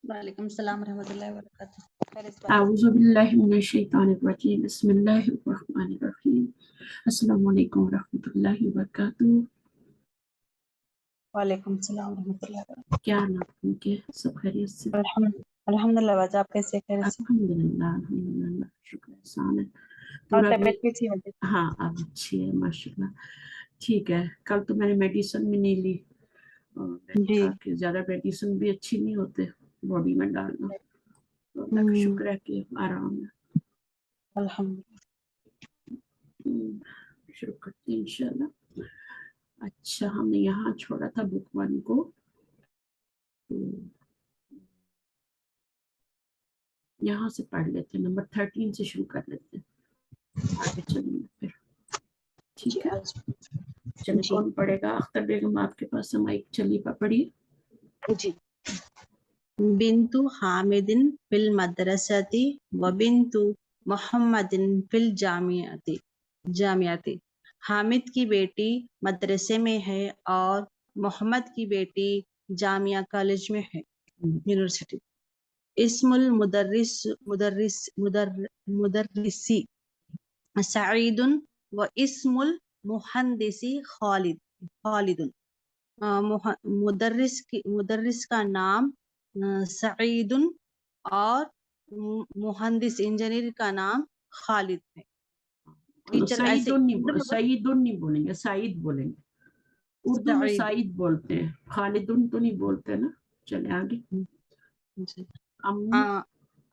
وعلیکم السلام ورحمۃ اللہ وبرکاتہ. اعوذ باللہ من الشیطان الرجیم بسم اللہ الرحمن الرحیم السلام علیکم ورحمۃ اللہ وبرکاتہ. وعلیکم السلام ورحمۃ اللہ وبرکاتہ. کیا نام کے سب خیریت سے؟ الحمد للہ باجی، آپ کیسے خیریت سے؟ الحمدللہ شکر احسان ہے. اور تھوڑا طبیعت کیسی ہے؟ ہاں اب اچھی ہے ماشاء اللہ. ٹھیک ہے. کل تو میں نے میڈیسن بھی نہیں لی اور میں نے کہا کہ زیادہ میڈیسن بھی اچھی نہیں ہوتے باڈی میں ڈالنا. اللہ کا شکر ہے کہ آرام ہے. الحمد شروع کرتے ہیں انشاءاللہ. اچھا ہم نے یہاں چھوڑا تھا بک 1 کو. یہاں سے پڑھ لیتے ہیں. نمبر 13 سے شروع کر لیتے ہیں. آگے چلیں گے پھر. ٹھیک ہے چلے. کون پڑھے گا؟ اختر بیگم آپ کے پاس مائک چلیے پڑھیے. جی. بنت حامد فی المدرسۃ و بنت محمد فی الجامعۃ. حامد کی بیٹی مدرسے میں ہے اور محمد کی بیٹی جامعہ کالج میں ہے، یونیورسٹی. اسم مدرسی سعید و اسم المہندسی خالد. مدرس کا نام سعید اور مہندس انجینئر کا نام خالد ہے. سعید نہیں بولیں گے، سعید بولیں گے. اردو میں سعید بولتے ہیں، خالدن تو نہیں بولتے نا. چلے آگے.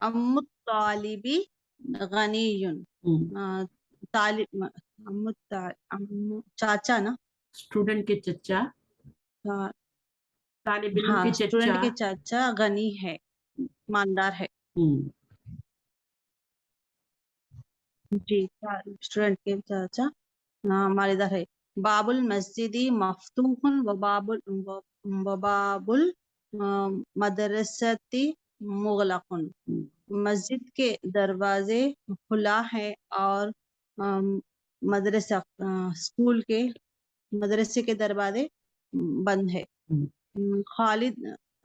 ام طالبی غنی. چاچا نا، اسٹوڈنٹ کے چچا، طالب علم کے چچا. اسٹوڈنٹ کے چاچا غنی ہے، مالدار ہے. جی اسٹوڈنٹ کے چاچا مالدار ہے. باب المسجد مفتوح و باب المدرسۃ مغلق. مسجد کے دروازے کھلا ہے اور مدرسے کے دروازے بند ہے.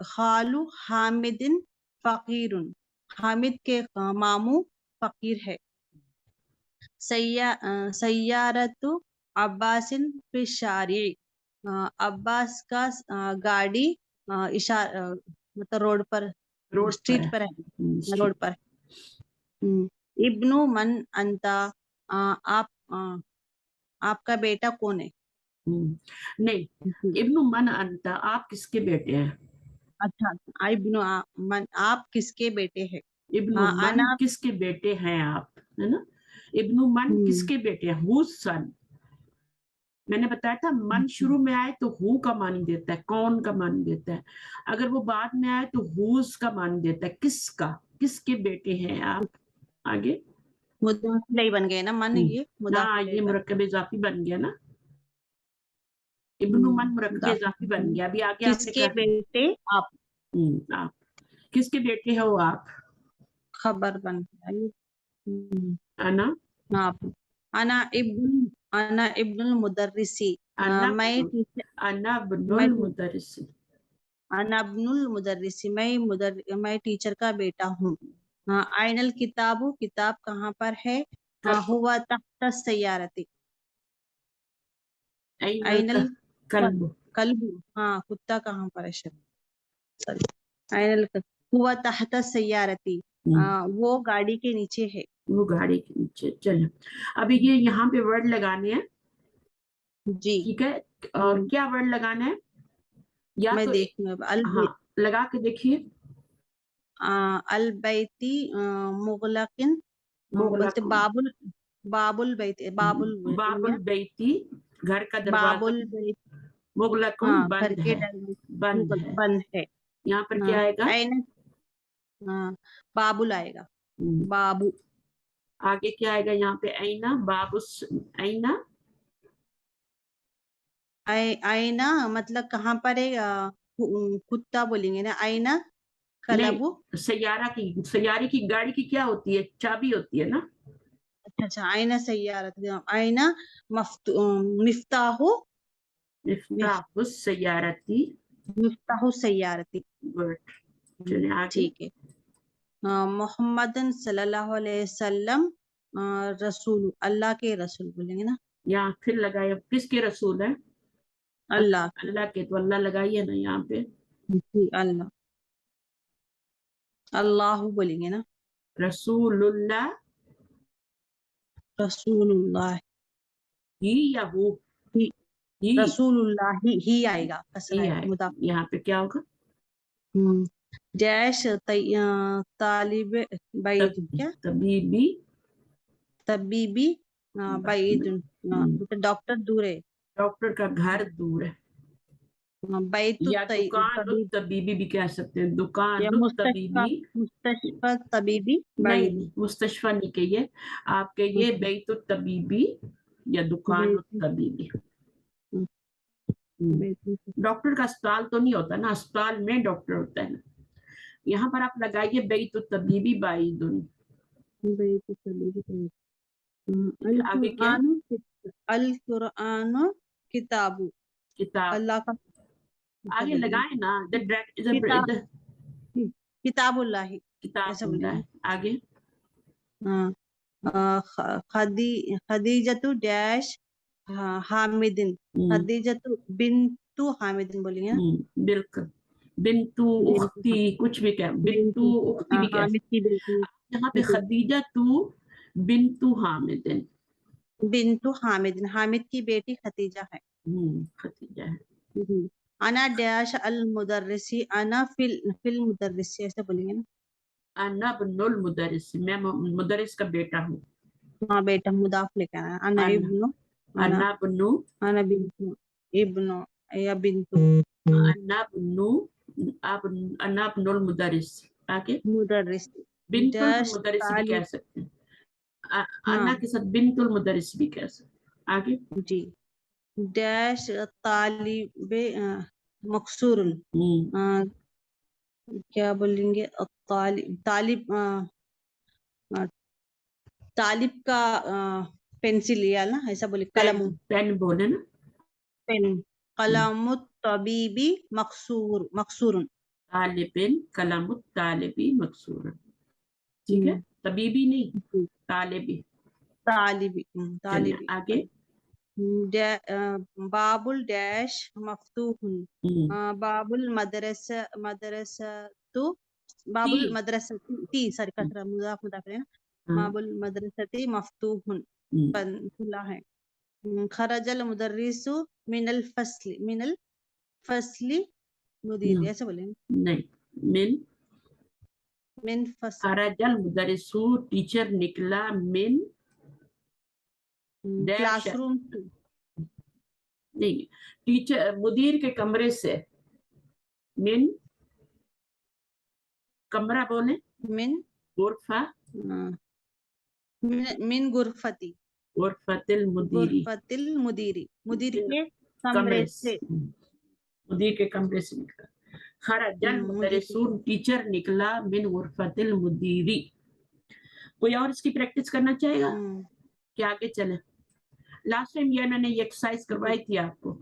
خالو حامد فقیر. حامد کے ماموں فقیر ہے. سیارت عباس فی الشارع. عباس کا گاڑی مطلب روڈ پر، اسٹریٹ پر ہے، روڈ پر. ابن من انتا. آپ کا بیٹا کون ہے؟ نہیں، ابن من انتا آپ کس کے بیٹے ہیں؟ اچھا ابن من آپ کس کے بیٹے ہیں؟ ابن من کس کے بیٹے ہیں آپ، ہے نا. ابن من کس کے بیٹے ہیں؟ ہو سن. میں نے بتایا تھا من شروع میں آئے تو ہو کا معنی دیتا ہے، کون کا معنی دیتا ہے. اگر وہ بعد میں آئے تو ہوز کا معنی دیتا ہے، کس کا، کس کے بیٹے ہیں آپ. آگے مضاف الیہ بن گئے نا من. یہ مرکب اضافی بن گیا نا. ابن من مرکب اضافی بن گیا. ابھی آگے کس کے بیٹے آپ. آپ کس کے بیٹے ہو آپ؟ خبر بن گیا. انا ابن المدرسی. انا ابن المدرسی. میں ٹیچر کا بیٹا ہوں. آئین الکتاب. کتاب کہاں پر ہے؟ ہوا تحت السیارۃ. آئین الکلب. کتا کہاں پر ہے؟ ہوا تحت السیارۃ. وہ گاڑی کے نیچے ہے. وہ گاڑی کے نیچے. چلیں ابھی یہ یہاں پہ ورڈ لگانے ہیں. جی ٹھیک ہے. اور کیا ورڈ لگانا ہے؟ یا میں تو دیکھوں لگا کے دیکھیے. البیتی مغلقن. باب البیت. باب البیتی گھر کا دروازہ. مغلقن بند ہے. بند ہے. یہاں پر کیا آئے گا؟ بابل آئے گا. بابو. آگے کیا آئے گا یہاں پہ؟ اینا. اینا. آئینہ مطلب کہاں پر ہے؟ کتا بولیں گے نا. آئینہ کلبو. سیارے کی گاڑی کی کیا ہوتی ہے؟ چابی ہوتی ہے نا. اچھا آئینہ سیارت. آئینہ مفتاح السیارتی. مفتاح السیارتی. گڈ. چلیں آگے. ٹھیک ہے. محمد صلی اللہ علیہ وسلم رسول, اللہ کے رسول بولیں گے نا. یہاں پھر لگائے, کس کے رسول ہے؟ اللہ اللہ کے, تو اللہ لگائیے نا یہاں پہ. جی, اللہ. اللہ بولیں گے نا. رسول اللہ رسول اللہ ہی یا وہ؟ ہی, ہی رسول اللہ ہی آئے گا, کسر ہی آئے گا, آئے. مضاف. یہاں پہ کیا ہوگا؟ ڈیش طالب بعید, کیا طبیبی طبیبی بعید, ڈاکٹر دور ہے, ڈاکٹر کا گھر دور ہے. بیت یا دکان الطبیب الطبیبی بھی کہہ سکتے ہیں, دکان یا الطبیبی. مستشفى طبیبی نہیں, بعید. مستشفی نہیں کہیے آپ, کہیے بیت الطبیبی یا دکان الطبیبی. ڈاکٹر کا اسپتال تو نہیں ہوتا نا, اسپتال میں ڈاکٹر ہوتا ہے نا. یہاں پر آپ لگائیے بیت الطبیبی بعید. بیت الطبیبی بعید. آگے کیا ہے؟ القرآن کتاب, کتاب. اللہ کا آگے لگائیں نا, کتاب اللہ, کتاب ایسا بولیں اللہ گے. ہے. آگے خدیجۃ ڈیش حامدن, خدیجۃ بنت حامدن بولیں گے نا. بالکل. بنتو اختی, کچھ بھی کہہ, بنتو اختی بھی کہہ. حامد کی بیٹی, یہاں پہ خدیجہ تو بنتو حامدن, بنت حامدن, حامد کی بیٹی خدیجہ ہے. خدیجہ ہے. انا ڈیش المدرسی, انا فی المدرسی, ایسا بولیں گے نا. انا ابن المدرس, میں مدرس کا بیٹا ہوں. ہاں بیٹا, مضاف لے کر آنا. انا ابن, انا ابن, انا بنت, ابن یا بنت, انا ابن, انا ابن المدرس. آگے مدرس بنت ڈیش المدرس بھی کہہ طالب, سکتے ہیں. ہاں انا کے ساتھ بنت المدرس بھی کہہ سکتے ہیں. آگے جی. ڈیش طالب مقصور, کیا بولیں گے, طالب طالب کا پینسل لیا نا, ایسا بولے. قلم, پین بولے نا. پین. قلم الطبیبی مقصور, طالب قلم الطالبی مقصور. ٹھیک ہے, طبیبی نہیں, طالبی. طالبی, چلیے طالبی. آگے. باب الڈیش مفتوح, باب المدرسہ تو, باب المدرستی, ساری کسرہ, مضاف مضاف ہے نا. باب المدرستی مفتوح, کھلا ہے. خرج المدرس من الفصل مدیر, ایسے بولیں گے. نہیں, من فصل, خرج المدرس, ٹیچر نکلا, من کلاس روم, نہیں, ٹیچر مدیر کے کمرے سے, من کمرہ بولے, من غرفہ, من غرفتی, غرفت المدیری, غرفت المدیری, مدیر کے کمرے سے, مدیر کے کمرے سے نکلا. خرج المدرس, ٹیچر نکلا, من غرفت المدیری. کوئی اور اس کی پریکٹس کرنا چاہے گا کہ آگے چلے؟ لاسٹ ٹائم یہ میں نے یہ ایکسرسائز کروائی تھی آپ کو,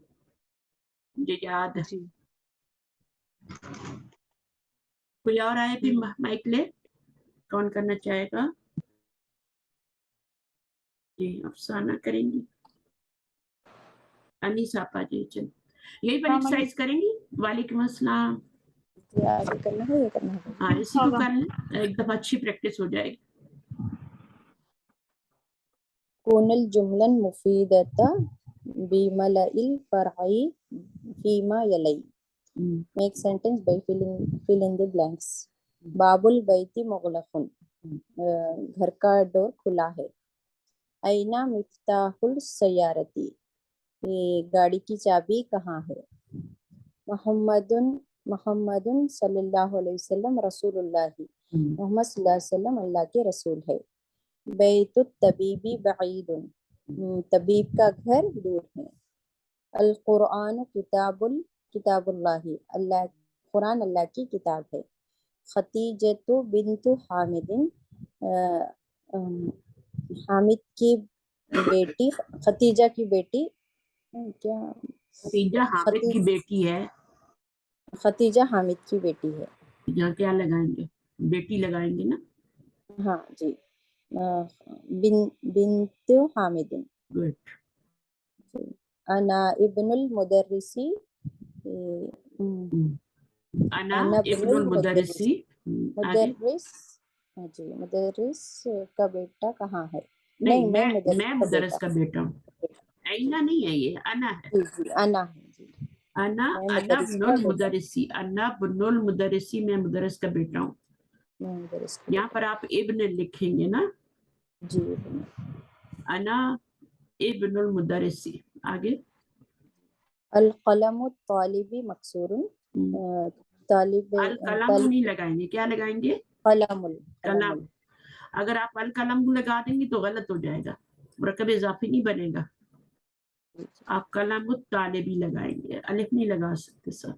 مجھے یاد ہے. کوئی اور آئے بھی مائک لے, کون کرنا چاہے گا؟ جی افسانہ کریں گی, انیس آپا جی. چل یہی پر ایکسرسائز کریں گی. وعلیکم السلام. ہاں اسی کو کر لیں, ایک دفعہ اچھی پریکٹس ہو جائے گی. كون الجملة المفيدة بملء الفرع فيما يلي. Make sentence by fill in the blanks. باب البيت مغلق, گھر کا ڈور کھلا ہے. أين مفتاح السيارة, گاڑی کی چابی کہاں ہے. محمد صلی اللہ علیہ وسلم رسول اللہ, محمد صلی اللہ علیہ وسلم اللہ کے رسول ہے. بیت الطبیبی بعید, طبیب کا گھر دور ہے. القرآن کتاب اللہ, اللہ قرآن اللہ کی کتاب ہے. خدیجۃ بنت حامد, حامد کی بیٹی, خدیجہ کی بیٹی, کیا خدیجہ حامد کی بیٹی ہے. خدیجہ حامد کی بیٹی ہے. यहाँ क्या लगाएंगे, बेटी लगाएंगे ना। हाँ जी, बिन्तु हामिदिन। गुड। अना इब्नुल मुदर्रिसी, अना अना इब्नुल मुदर्रिसी। आगे। मुदर्रिस। हाँ जी, मुदर्रिस का बेटा कहाँ है? नहीं, मैं मैं मुदर्रिस का बेटा हूँ। ऐना नहीं है, ये अना है। जी जी, अना है जी। अना मैं अना मुदर्रिस का बुनुल बेटा। मुदर्रिसी, अना बुनुल मुदर्रिसी, मैं मुदर्रिस का बेटा हूँ। मैं मुदर्रिस का यहाँ पर आप इब्न लिखेंगे ना, बेटा। जी। अना इब्नुल मुदर्रिसी। आगे। अल कलमु तालिबी मकसूरुन। तालिब अल कलम नहीं लगाएंगे, क्या लगाएंगे? कलमुल कलम। अगर आप अल कलम लगा देंगे तो गलत हो जाएगा, मुरक्कब इजाफी नहीं बनेगा। आप कलम तालिबी लगाएंगे, अलिफ नहीं लगा सकते सर।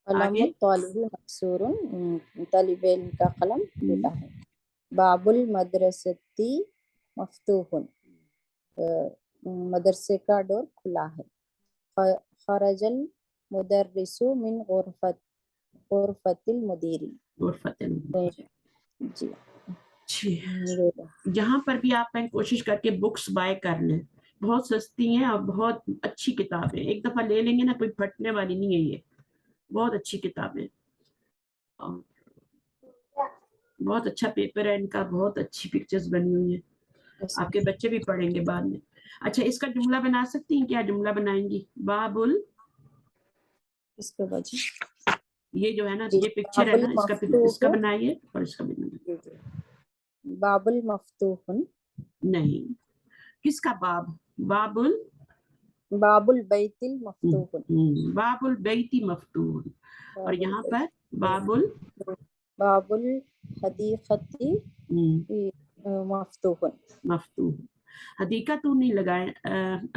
कलमु तालिबी मकसूरुन, तालिब इल्म का कलम टूटा है। बाबुल मदरसती मफ्तूहुन, मदरसे का डोर खुला है। खरजल मुदर्रिसु मिन गुरफतिल मुदीरी। जी। जहाँ पर भी आप कोशिश करके बुक्स बाय कर लें, बहुत सस्ती हैं और बहुत अच्छी किताबें, एक दफा ले लेंगे ना, कोई फटने वाली नहीं है, ये बहुत अच्छी किताबें, और बहुत अच्छा पेपर है इनका, बहुत अच्छी पिक्चर्स बनी हुई है, आपके बच्चे भी पढ़ेंगे बाद में। अच्छा, इसका जुमला बना सकती हैं? क्या जुमला बनाएंगी? बाबुल, इसके वजह ये जो है ना, ये पिक्चर है ना, इसका बनाइए और इसका बनाइए। बाबुल मफ्तूहुन नहीं, किसका बाब? बाबुल, बाबुल बैतिल मफ्तूहुन। बाबुल बैती मफ्तून, और यहाँ पर बाबुल हदीक़ती मफ्तूहुन। मफ्तून। हदीकत नहीं लगाए,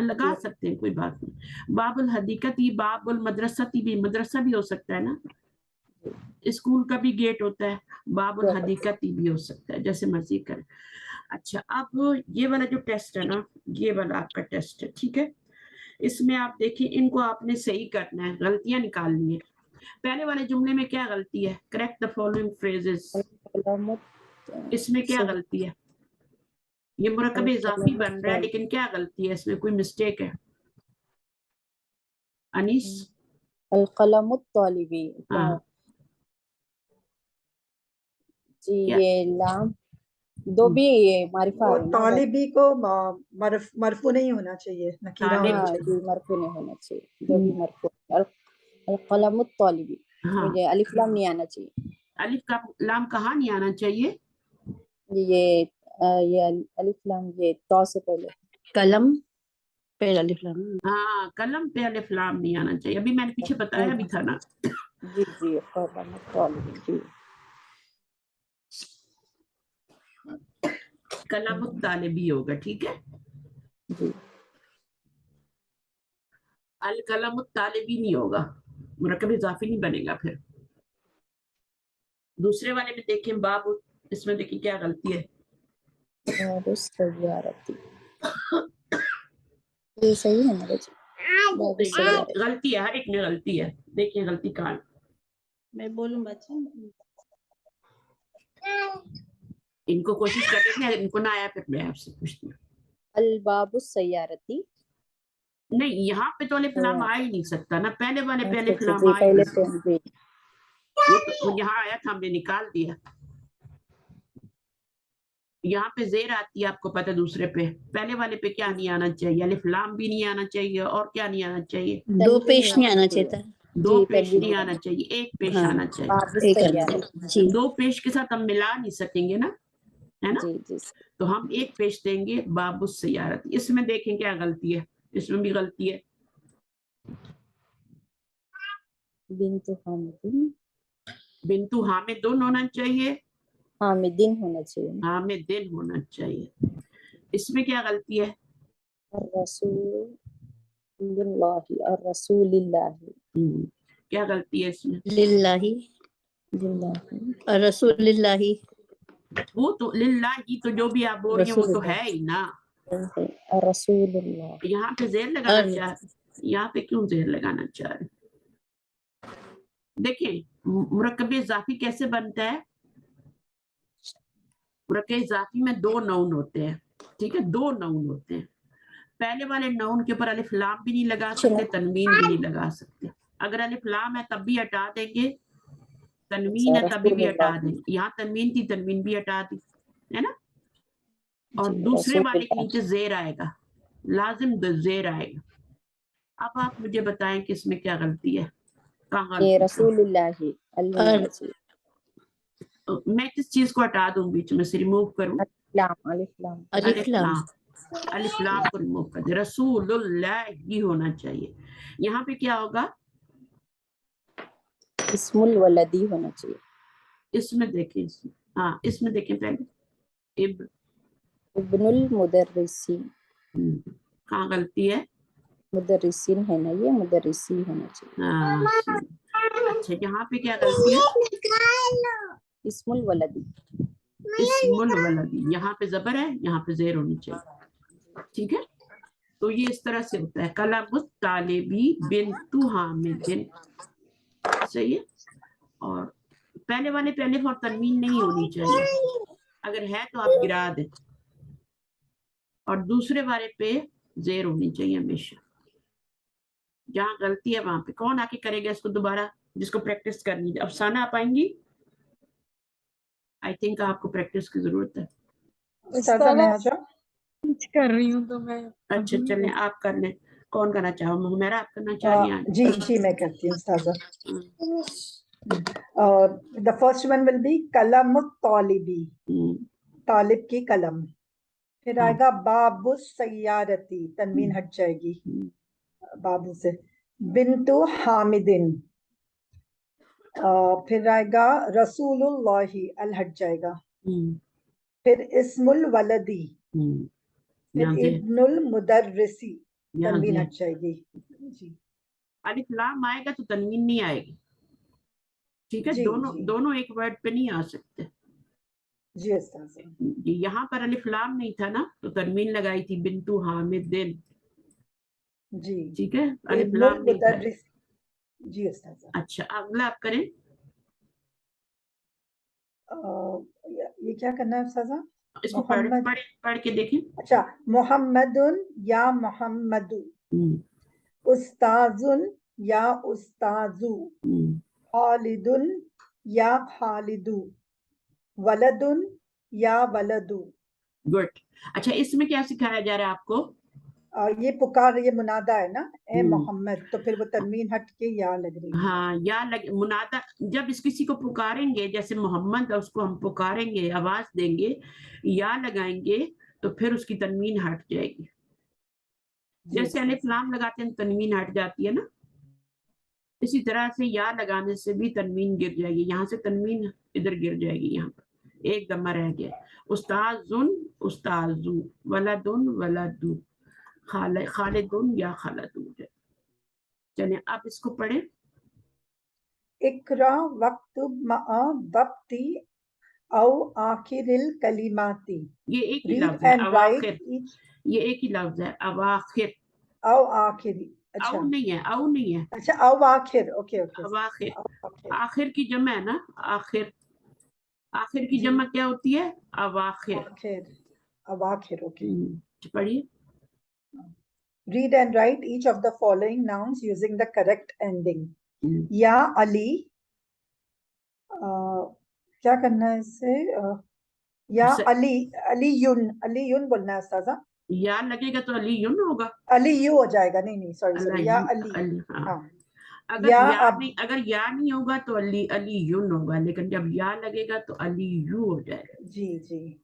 लगा सकते हैं, कोई बात नहीं। बाबुल हदीकती, बाबुल मदरसती, भी मदरसा भी हो सकता है ना, स्कूल का भी गेट होता है, बाबुल हदीकती भी हो सकता है, जैसे मर्जी करें। अच्छा, अब ये वाला जो टेस्ट है ना, ये वाला आपका टेस्ट है, ठीक है। इसमें आप देखिए, इनको आपने सही करना है, गलतियां निकालनी है। पहले वाले जुमले में क्या गलती है? Correct the following phrases. इसमें क्या गलती है? ये मुरक्कब इजाफी बन रहा है, लेकिन क्या गलती है इसमें? कोई मिस्टेक है अनीस? अल कलम तालिबी। हाँ, जी, ये लाम दो भी ये मारिफा है ना, तालिबी को मरफू नहीं होना चाहिए, नकीरा होना चाहिए। जी, मरफू नहीं होना चाहिए, जो भी मरफू। अल कलम तालिबी, मुझे अलिफ लाम नहीं आना चाहिए। अलिफ का लाम कहाँ नहीं आना चाहिए? ये अलिफ लाम ये तो से पहले कलम पे अलिफ लाम। हाँ, कलम पे अलिफ लाम नहीं आना चाहिए, अभी मैंने पीछे बताया भी था ना। जी जी, कलम तालिबी जी। कलम तालिबी होगा, ठीक है। जी, अल कलम तालिबी नहीं होगा, मुरक्कब इजाफी नहीं बनेगा। फिर दूसरे वाले में देखें, बाब, इसमें देखिए क्या गलती है। ये सही है ना बच्चे? गलती है, हर एक में गलती है, देखिए गलती कहाँ। मैं बोलूं बच्चा? इनको कोशिश करते हैं, इनको ना आया फिर मैं आपसे पूछती हूँ। अल बाबु सैयारती। नहीं, यहाँ पे तो अलिफ लाम आ ही नहीं सकता ना, पहले वाले पे अलिफ लाम जी, आ ही नहीं पहले सकता। तो यहाँ आया था, हमने निकाल दिया। यहाँ पे जेर आती है, आपको पता है। दूसरे पे, पहले वाले पे क्या नहीं आना चाहिए? अलिफ लाम भी नहीं आना चाहिए, और क्या नहीं आना चाहिए? दो पेश नहीं आना चाहिए था। दो पेश नहीं आना चाहिए, एक पेश आना चाहिए। जी, दो पेश के साथ हम मिला नहीं सकेंगे ना, है ना। जी जी। तो हम एक पेश देंगे, बाबुस सैयारत। इसमें देखें क्या गलती है, इसमें भी गलती है। बिन्तु हामिदिन, बिंतु हामिदुन होना चाहिए, हामिदिन होना चाहिए। हामिदिन होना चाहिए। इसमें क्या गलती है? क्या गलती है इसमें? लिल्लाही और रसूलिल्लाही। वो तो लिल्लाही, तो जो भी आप बोल रही हैं वो तो है ही ना। रसूलुल्लाह। यहाँ पे जेर लगाना चाह, यहाँ पे क्यों जेर लगाना चाह रहे? देखिए मुरक्कब इजाफी कैसे बनता है, मुरक्कब इजाफी में 2 नाउन होते हैं, ठीक है, 2 नाउन होते हैं। पहले वाले नाउन के ऊपर अलिफ लाम भी नहीं लगा सकते, तनवीन भी नहीं लगा सकते। अगर अलिफ लाम है तब भी हटा देंगे, तनवीन है तभी भी हटा देंगे। यहाँ तनवीन थी, तनवीन भी हटा दी, है ना। और दूसरे वाले के नीचे जेर आएगा, लाजिम जेर आएगा। अब आप मुझे बताएं कि इसमें क्या गलती है, कहाँ ये गलती रसूलुल्लाह तो मैं किस चीज को हटा दूं, बीच में से रिमूव करूं, अलिफ लाम, अलिफ लाम को रिमूव कर दे, रसूलुल्लाह ही होना चाहिए। यहाँ पे क्या होगा, इस्मुल वलदी होना चाहिए। इसमें देखें, हाँ इसमें देखें पहले इब्नुल मुदर्रिसीन, कहाँ गलती है, मुदर्रिसीन है ना, ये मुदर्रिसी होना चाहिए। हाँ अच्छा, यहाँ पे क्या गलती है, इस्मुल वलदी, इस्मुल वलदी, यहाँ पे जबर है, यहाँ पे जेर होनी चाहिए, ठीक है। तो ये इस तरह से होता है, कलमुत तालिबी बिन्तु हामिदिन, सही है। और पहले वाले पे अलिफ और तनवीन नहीं होनी चाहिए, अगर है तो आप गिरा दें, और दूसरे वाले पे जेर होनी चाहिए हमेशा। जहाँ गलती है वहां पे कौन आके करेगा इसको दोबारा, जिसको प्रैक्टिस करनी है। अफसाना आप आएंगी, आई थिंक आपको प्रैक्टिस की जरूरत है। कर रही हूँ तो मैं। अच्छा चलें आप कर लें, कौन करना चाहो, हुमैरा आप करना चाह रही हैं? जी मैं करती हूँ उस्ताजा। The first one will be कलम तालिबी, तालिब की कलम। फिर आएगा बाबू सैयारती, तनवीन हट जाएगी बाबू से, बिन्तु हामिदिन। फिर आएगा रसूलुल्लाही, अल हट जाएगा। फिर इस्मुल वलदी, फिर इब्नुल मुदर्रिसी, तनवीन हट जाएगी जी। अलिफ लाम आएगा तो तनवीन नहीं आएगी, ठीक है। दोनों एक वर्ड पे नहीं आ सकते जी उस्ताद। यहाँ पर अलिफ लाम नहीं था ना, तो तनवीन लगाई थी बिन्तु हामिदिन जी, ठीक है, अलिफ लाम नहीं था जी उस्ताद। अच्छा अगला आप करें, ये क्या करना है उस्ताद? इसको पढ़ के देखें। अच्छा, मोहम्मदुन या मोहम्मदु, उस्ताजुन या उस्ताजु, खालिदुन या खालिदु, वलदुन या वलदु। गुड। अच्छा इसमें क्या सिखाया जा रहा है आपको, ये पुकार, ये मुनादा है ना, ए मोहम्मद, तो फिर वो तनवीन हट के या लग रही है। हाँ या लग, मुनादा जब इस किसी को पुकारेंगे, जैसे मोहम्मद उसको हम पुकारेंगे, आवाज देंगे, या लगाएंगे तो फिर उसकी तनवीन हट जाएगी। जैसे अलिफ लाम लगाते हैं तनवीन हट जाती है ना, इसी तरह से या लगाने से भी तनवीन गिर जाएगी, यहाँ से तनवीन इधर गिर जाएगी, यहाँ पर एक दम्मा रह गया। उस्ताजुन उस्ताजु, वलदुन वलदु, खालिदुन या खालदु। चलिए आप इसको पढ़े। इकरा वक्तुब मआ वक्ती औ आखिरिल कलिमाती, ये एक ही लफ्ज है, अवाखिर, ये एक ही लफ्ज है, अवाखिर, औ आखिरी। अच्छा औ नहीं है, औ नहीं है, अच्छा औ आखिर, ओके ओके। अवाखिर, आखिर की जमा है ना, आखिर, आखिर की जमा क्या होती है, अवाखिर, आखिर, अवाखिर, ओके। पढ़िए। Read and write each of the following nouns using the correct ending. या अली, क्या करना है इससे, या अली, अलीयुन बोलना है उस्ताजा। या लगेगा तो अलीयुन होगा, अलीयु हो जाएगा, नहीं सॉरी, या अली। हाँ। अगर या नहीं होगा तो अलीयुन होगा, लेकिन जब या लगेगा तो अलीयु हो जाएगा। जी।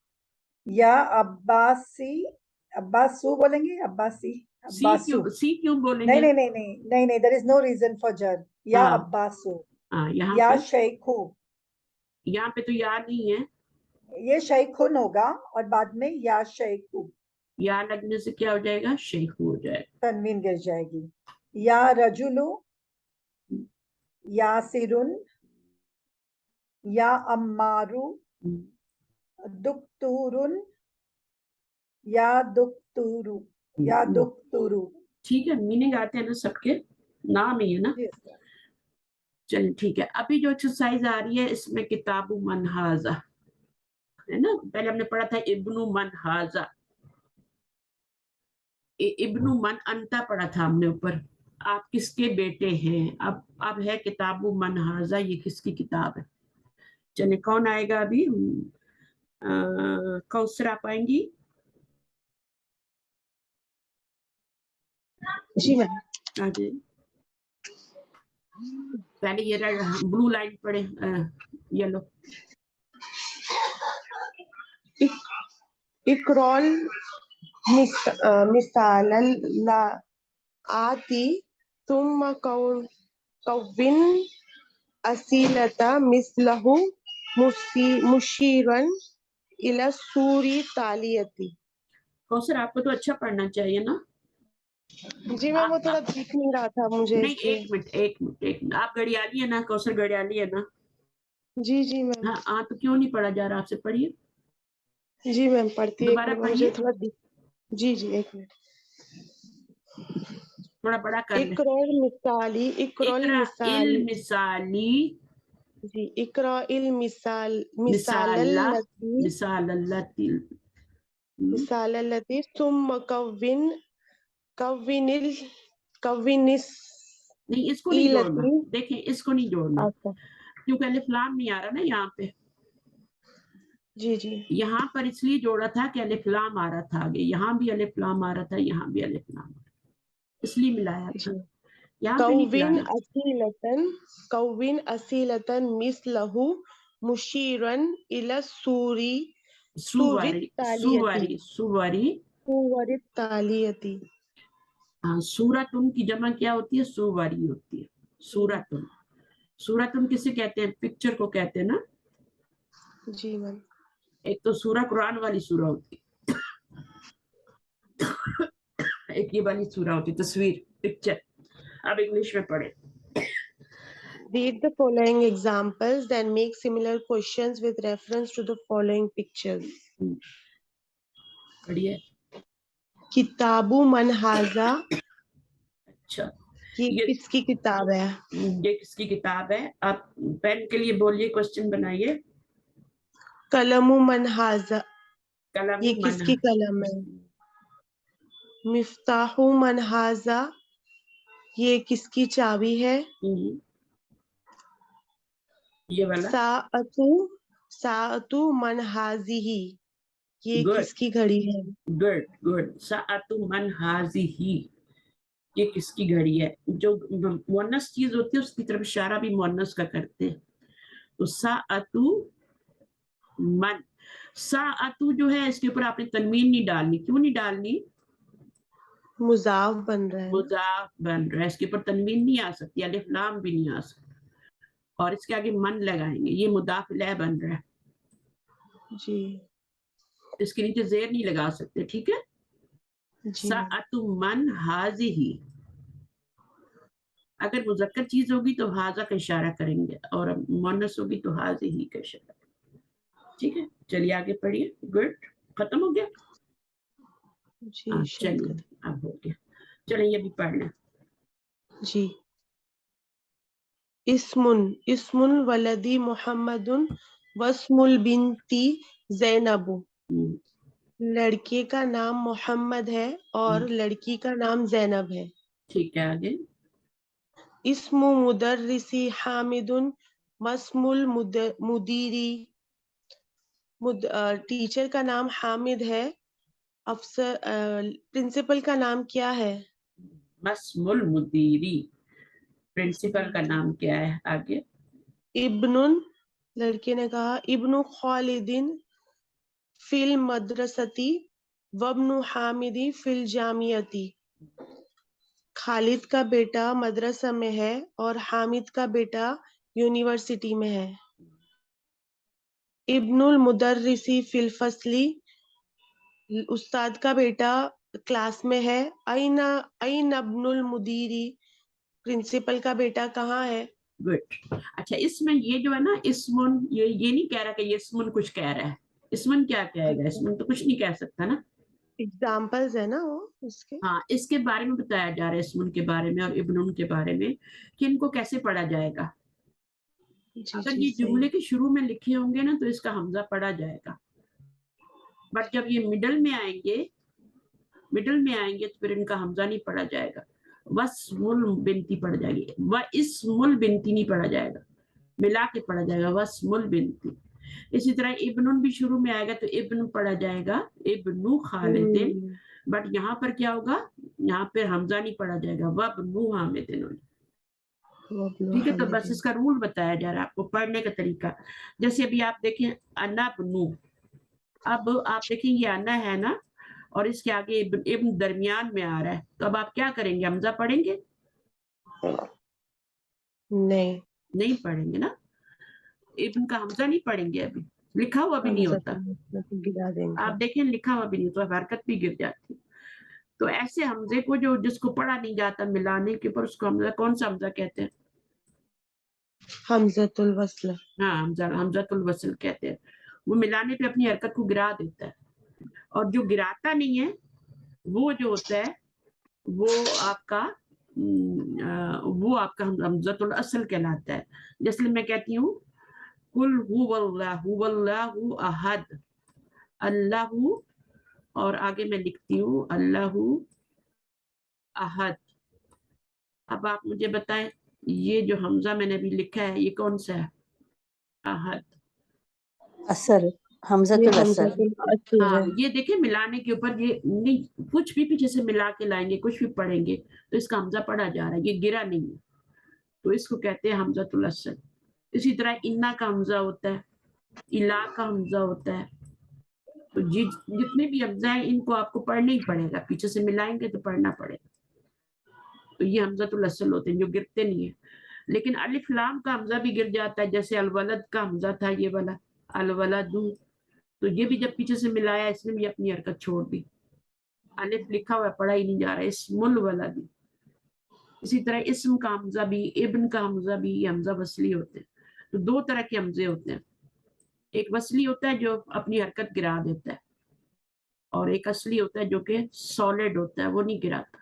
या अब्बासी, अब्बासू बोलेंगे, अब्बासी, अब्बासू। सी क्यों बोलेंगे, नहीं, there is no reason for jar। या अब्बासू, या शेखू, यहाँ पे तो या नहीं है, ये शेखुन होगा और बाद में या शेखू, या लगने से क्या हो जाएगा, शेखू हो जाएगा, तनवीन गिर जाएगी। या रजुलु, यासिरुन, या अम्मारू, दुक्तूरुन, या दुक्तूरू, या दुक्तूरू। ठीक है, मीनिंग आते हैं ना सबके, नाम ही है ना। چلیں ٹھیک ہے. ابھی جو ایکسرسائز آ رہی ہے اس میں کتاب من ھذا ہے نا. پہلے ہم نے پڑھا تھا ابن من ھذا, ابن من انتا پڑھا تھا ہم نے اوپر, آپ کس کے بیٹے ہیں. اب ہے کتاب من ھذا, یہ کس کی کتاب ہے. چلیں کون آئے گا ابھی. کوثر آپ آئیں گی. جی میم. آجائیں. پہلے یہ بلو لائن پڑھے, یلو. اقرال مثال آتی ثم کون اسیلتا مثلہ مشیرا الی السوری تالیتی. کوثر آپ کو تو اچھا پڑھنا چاہیے نا. جی میم وہ تھوڑا دکھ نہیں رہا تھا مجھے نہیں اس لیے. ایک منٹ آپ گڑیالی ہے نا, کوثر گڑیالی ہے نا. جی جی میم. ہاں تو کیوں نہیں پڑھا جا رہا, آپ سے پڑھیے. جی میم پڑھتی ہوں, ایک دوبارہ منٹ پڑھیے, مجھے تھوڑا جی جی ایک منٹ. تھوڑا بڑا کر لیں. اقرال مثالی المثالی جی اقرا المثال مثال التی مثال التی ثم کونس نہیں اس کو نہیں جوڑنا, دیکھیں اس کو نہیں جوڑنا کیونکہ الف لام نہیں آ رہا نا یہاں پہ. جی جی یہاں پر اس لیے جوڑا تھا کہ الف لام آ رہا تھا آگے, یہاں بھی الف لام آ رہا تھا, یہاں بھی الف لام آ رہا تھا, اس لیے ملایا تھا. جی. یہاں پہ نہیں ملانا. کوون اصیلتن مثلہ مشیرا الی السوری سوری تالیتی. ہاں سورتن کی جمع کیا ہوتی ہے, سواری ہوتی ہے. سورتن کسے کہتے ہیں, پکچر کو کہتے ہیں نا. جی میم. ایک تو سورہ قرآن والی سورہ ہوتی ہے, ایک یہ والی سورہ ہوتی, تصویر, پکچر. اب انگلش میں پڑھیں. Read the following examples, then make similar questions with reference to the following pictures. پڑھیے. کتاب من ھذا, اچھا یہ کس کی کتاب ہے. یہ کس کی کتاب ہے. آپ پین کے لیے بولیے, کوشچن بنائیے. قلم من ھذا, قلم یہ کس کی قلم ہے. مفتاح من ھذا, یہ کس کی چابی ہے. یہ والا. ساعۃ من ھذہ, یہ کس کی گھڑی ہے. گڈ. ساعۃ من ھذہ, یہ کس کی گھڑی ہے. جو مؤنث چیز ہوتی ہے اس کی طرف اشارہ بھی مؤنث کا کرتے ہیں. تو ساعۃ من, ساعۃ جو ہے اس کے اوپر آپ نے تنوین نہیں ڈالنی. کیوں نہیں ڈالنی. مضاف بن رہا ہے. مضاف بن رہا ہے, اس کے اوپر تنوین نہیں آ سکتی, الف لام بھی نہیں آ سکتی. اور اس کے آگے من لگائیں گے, یہ مضاف الیہ بن رہا ہے. جی. اس کے نیچے زیر نہیں لگا سکتے, ٹھیک ہے. جی ساعۃ من ھذہ, اگر مذکر چیز ہوگی تو ھذا کا اشارہ کریں گے, اور مؤنث ہوگی تو ھذہ کا اشارہ. ٹھیک ہے, چلیے آگے پڑھیے. گڈ, ختم ہو گیا. جی چلیے اب ہو گیا. چلیے یہ بھی پڑھ لیں. جی. اسم الولدی محمد واسم البنتی زینب, لڑکے کا نام محمد ہے اور لڑکی کا نام زینب ہے. ٹھیک ہے آگے. اسم مدرسی حامد واسم المدیری, ٹیچر کا نام حامد ہے, افسر پرنسپل کا نام کیا ہے. اسم المدیری, پرنسپل کا نام کیا ہے. آگے. ابن, لڑکے نے کہا ابن خالد فی المدرستی وابن حامد فی الجامعتی, خالد کا بیٹا مدرسہ میں ہے اور حامد کا بیٹا یونیورسٹی میں ہے. ابن المدرسی فی الفصل, استاد کا بیٹا کلاس میں ہے. این ابن المدیری, پرنسپل کا بیٹا کہاں ہے. گڈ. اچھا اس میں یہ جو ہے نا اسمن, یہ نہیں کہہ رہا کہ یہ اسمن کچھ کہہ رہا ہے. اسمن کیا کہے گا, اسمن تو کچھ نہیں کہہ سکتا نا. ایگزامپلز ہے نا وہ اس کے. ہاں اس کے بارے میں بتایا جا رہا ہے, اسمن کے بارے میں اور ابن کے بارے میں, کہ ان کو کیسے پڑھا جائے گا. اگر یہ جملے کے شروع میں لکھے ہوں گے نا تو اس کا حمزہ پڑھا جائے گا، بٹ جب یہ مڈل میں آئیں گے تو پھر ان کا حمزہ نہیں پڑھا جائے گا، وسم البنتی پڑھ جائے گی، واسم البنتی نہیں پڑھا جائے گا، ملا کے پڑھا جائے گا واسم البنتی۔ اسی طرح ابن بھی شروع میں آئے گا تو ابن پڑھا جائے گا ابن خالد، بٹ یہاں پر کیا ہوگا، یہاں پہ حمزہ نہیں پڑھا جائے گا وابن حامد۔ ٹھیک ہے، تو بس اس کا رول بتایا جا رہا ہے آپ کو پڑھنے کا طریقہ۔ جیسے ابھی آپ دیکھیں انا بنو، اب آپ دیکھیں یہ انا ہے نا، اور اس کے آگے ابن درمیان میں آ رہا ہے، تو اب آپ کیا کریں گے، حمزہ پڑھیں گے؟ نہیں پڑھیں گے نا، ابن کا حمزہ نہیں پڑھیں گے، ابھی لکھا ہوا بھی نہیں ہوتا، آپ دیکھیں لکھا ہوا بھی نہیں ہوتا، حرکت بھی گر جاتی۔ تو ایسے حمزے کو جس کو پڑھا نہیں جاتا ملانے کے اوپر، اس کو حمزہ، کون سا حمزہ کہتے ہیں؟ حمزۃ الوصل۔ ہاں، حمزۃ الوصل کہتے ہیں، وہ ملانے پہ اپنی حرکت کو گرا دیتا ہے، اور جو گراتا نہیں ہے وہ جو ہوتا ہے وہ آپ کا حمزۃ الاصل کہلاتا ہے۔ جیسے میں کہتی ہوں قل هو اللہ احد، اللہ، اور آگے میں لکھتی ہوں اللہ احد۔ اب آپ مجھے بتائیں یہ جو حمزہ میں نے ابھی لکھا ہے یہ کون سا ہے؟ احد، اصل، حمزۃ الاصل۔ ہاں یہ دیکھیں ملانے کے اوپر یہ نہیں، کچھ بھی پیچھے سے ملا کے لائیں گے، کچھ بھی پڑھیں گے تو اس کا حمزہ پڑھا جا رہا ہے، یہ گرا نہیں ہے، تو اس کو کہتے ہیں حمزۃ الاصل۔ اسی طرح انا کا حمزہ ہوتا ہے، الا کا حمزہ ہوتا ہے، تو جتنے بھی حمزہ ہیں ان کو آپ کو پڑھنا ہی پڑے گا، پیچھے سے ملائیں گے تو پڑھنا پڑے گا، تو یہ حمزۃ الاصل ہوتے ہیں جو گرتے نہیں ہیں۔ لیکن الف لام کا حمزہ بھی گر جاتا ہے، جیسے الولد کا حمزہ تھا یہ والا الولد، تو یہ بھی جب پیچھے سے ملایا اس نے بھی اپنی حرکت چھوڑ دی، الف لکھا ہوا پڑھا ہی نہیں جا رہا، اسم الولد۔ اسی طرح اسم کا حمزہ بھی، ابن کا حمزہ بھی، یہ حمزہ وصلی ہوتے ہیں۔ تو دو طرح کے حمزے ہوتے ہیں، ایک وصلی ہوتا ہے جو اپنی حرکت گرا دیتا ہے، اور ایک اصلی ہوتا ہے جو کہ سالڈ ہوتا ہے، وہ نہیں گراتا۔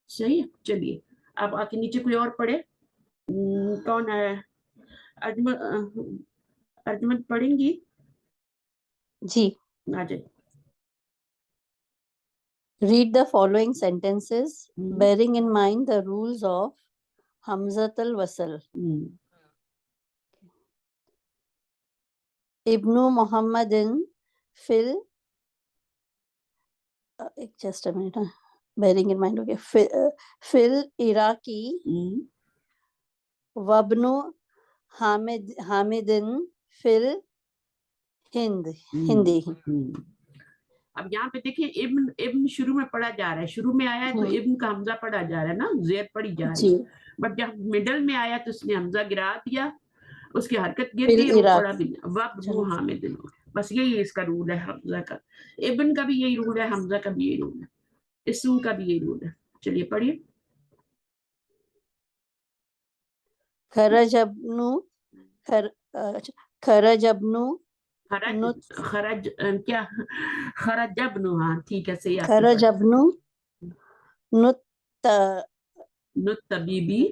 صحیح ہے، چلیے اب آ کے نیچے کوئی اور پڑھے، کون ہے؟ ارجمن پڑھیں گی؟ جی، آ جائے۔ read the following sentences bearing in mind the rules of حمزۃ الوصل۔ ابن محمد فل، just a minute، bearing in mind، okay، فل عراقی وابن حامد فل ہند، ہندی۔ اب یہاں پہ دیکھیں ابن شروع میں پڑھا جا رہا ہے، شروع میں آیا ہے تو ابن کا حمزہ پڑھا جا رہا ہے نا، زیر پڑھی جا رہی ہے، بٹ جب مڈل میں آیا تو اس نے حمزہ گرا دیا، اس کی حرکت گر گئی، وہ پڑھا بھی نہیں، وابن حامد، بس یہی اس کا رول ہے حمزہ کا، ابن کا بھی یہی رول ہے، حمزہ کا بھی یہی رول ہے، اسم کا بھی یہی رول ہے۔ چلیے پڑھیے۔ خرج ابن خرج کیا، خرج ابن، ہاں ٹھیک ہے صحیح، خرج ابن الطبیبی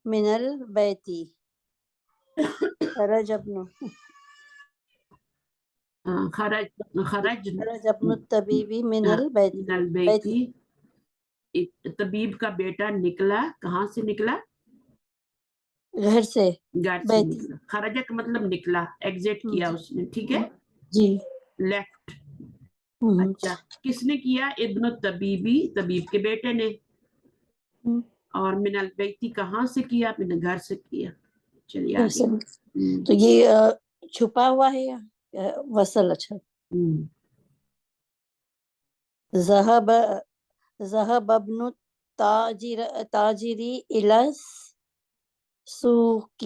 من البیت، خرج ابن الطبیبی من البیت، طبیب کا بیٹا نکلا، کہاں سے نکلا؟ گھر سے، نکلا، خرجہ کا مطلب نکلا، ایگزٹ کیا اس نے، ٹھیک ہے، جی، لیفٹ۔ اچھا کس نے کیا؟ ابن الطبیبی، طبیب کے بیٹے نے، اور من البیتی کہاں سے کیا؟ اپنے گھر سے کیا۔ چلیے آگے۔ تو یہ چھپا ہوا ہے یا وصل؟ اچھا، ذهب ابن تاجری الى السوق،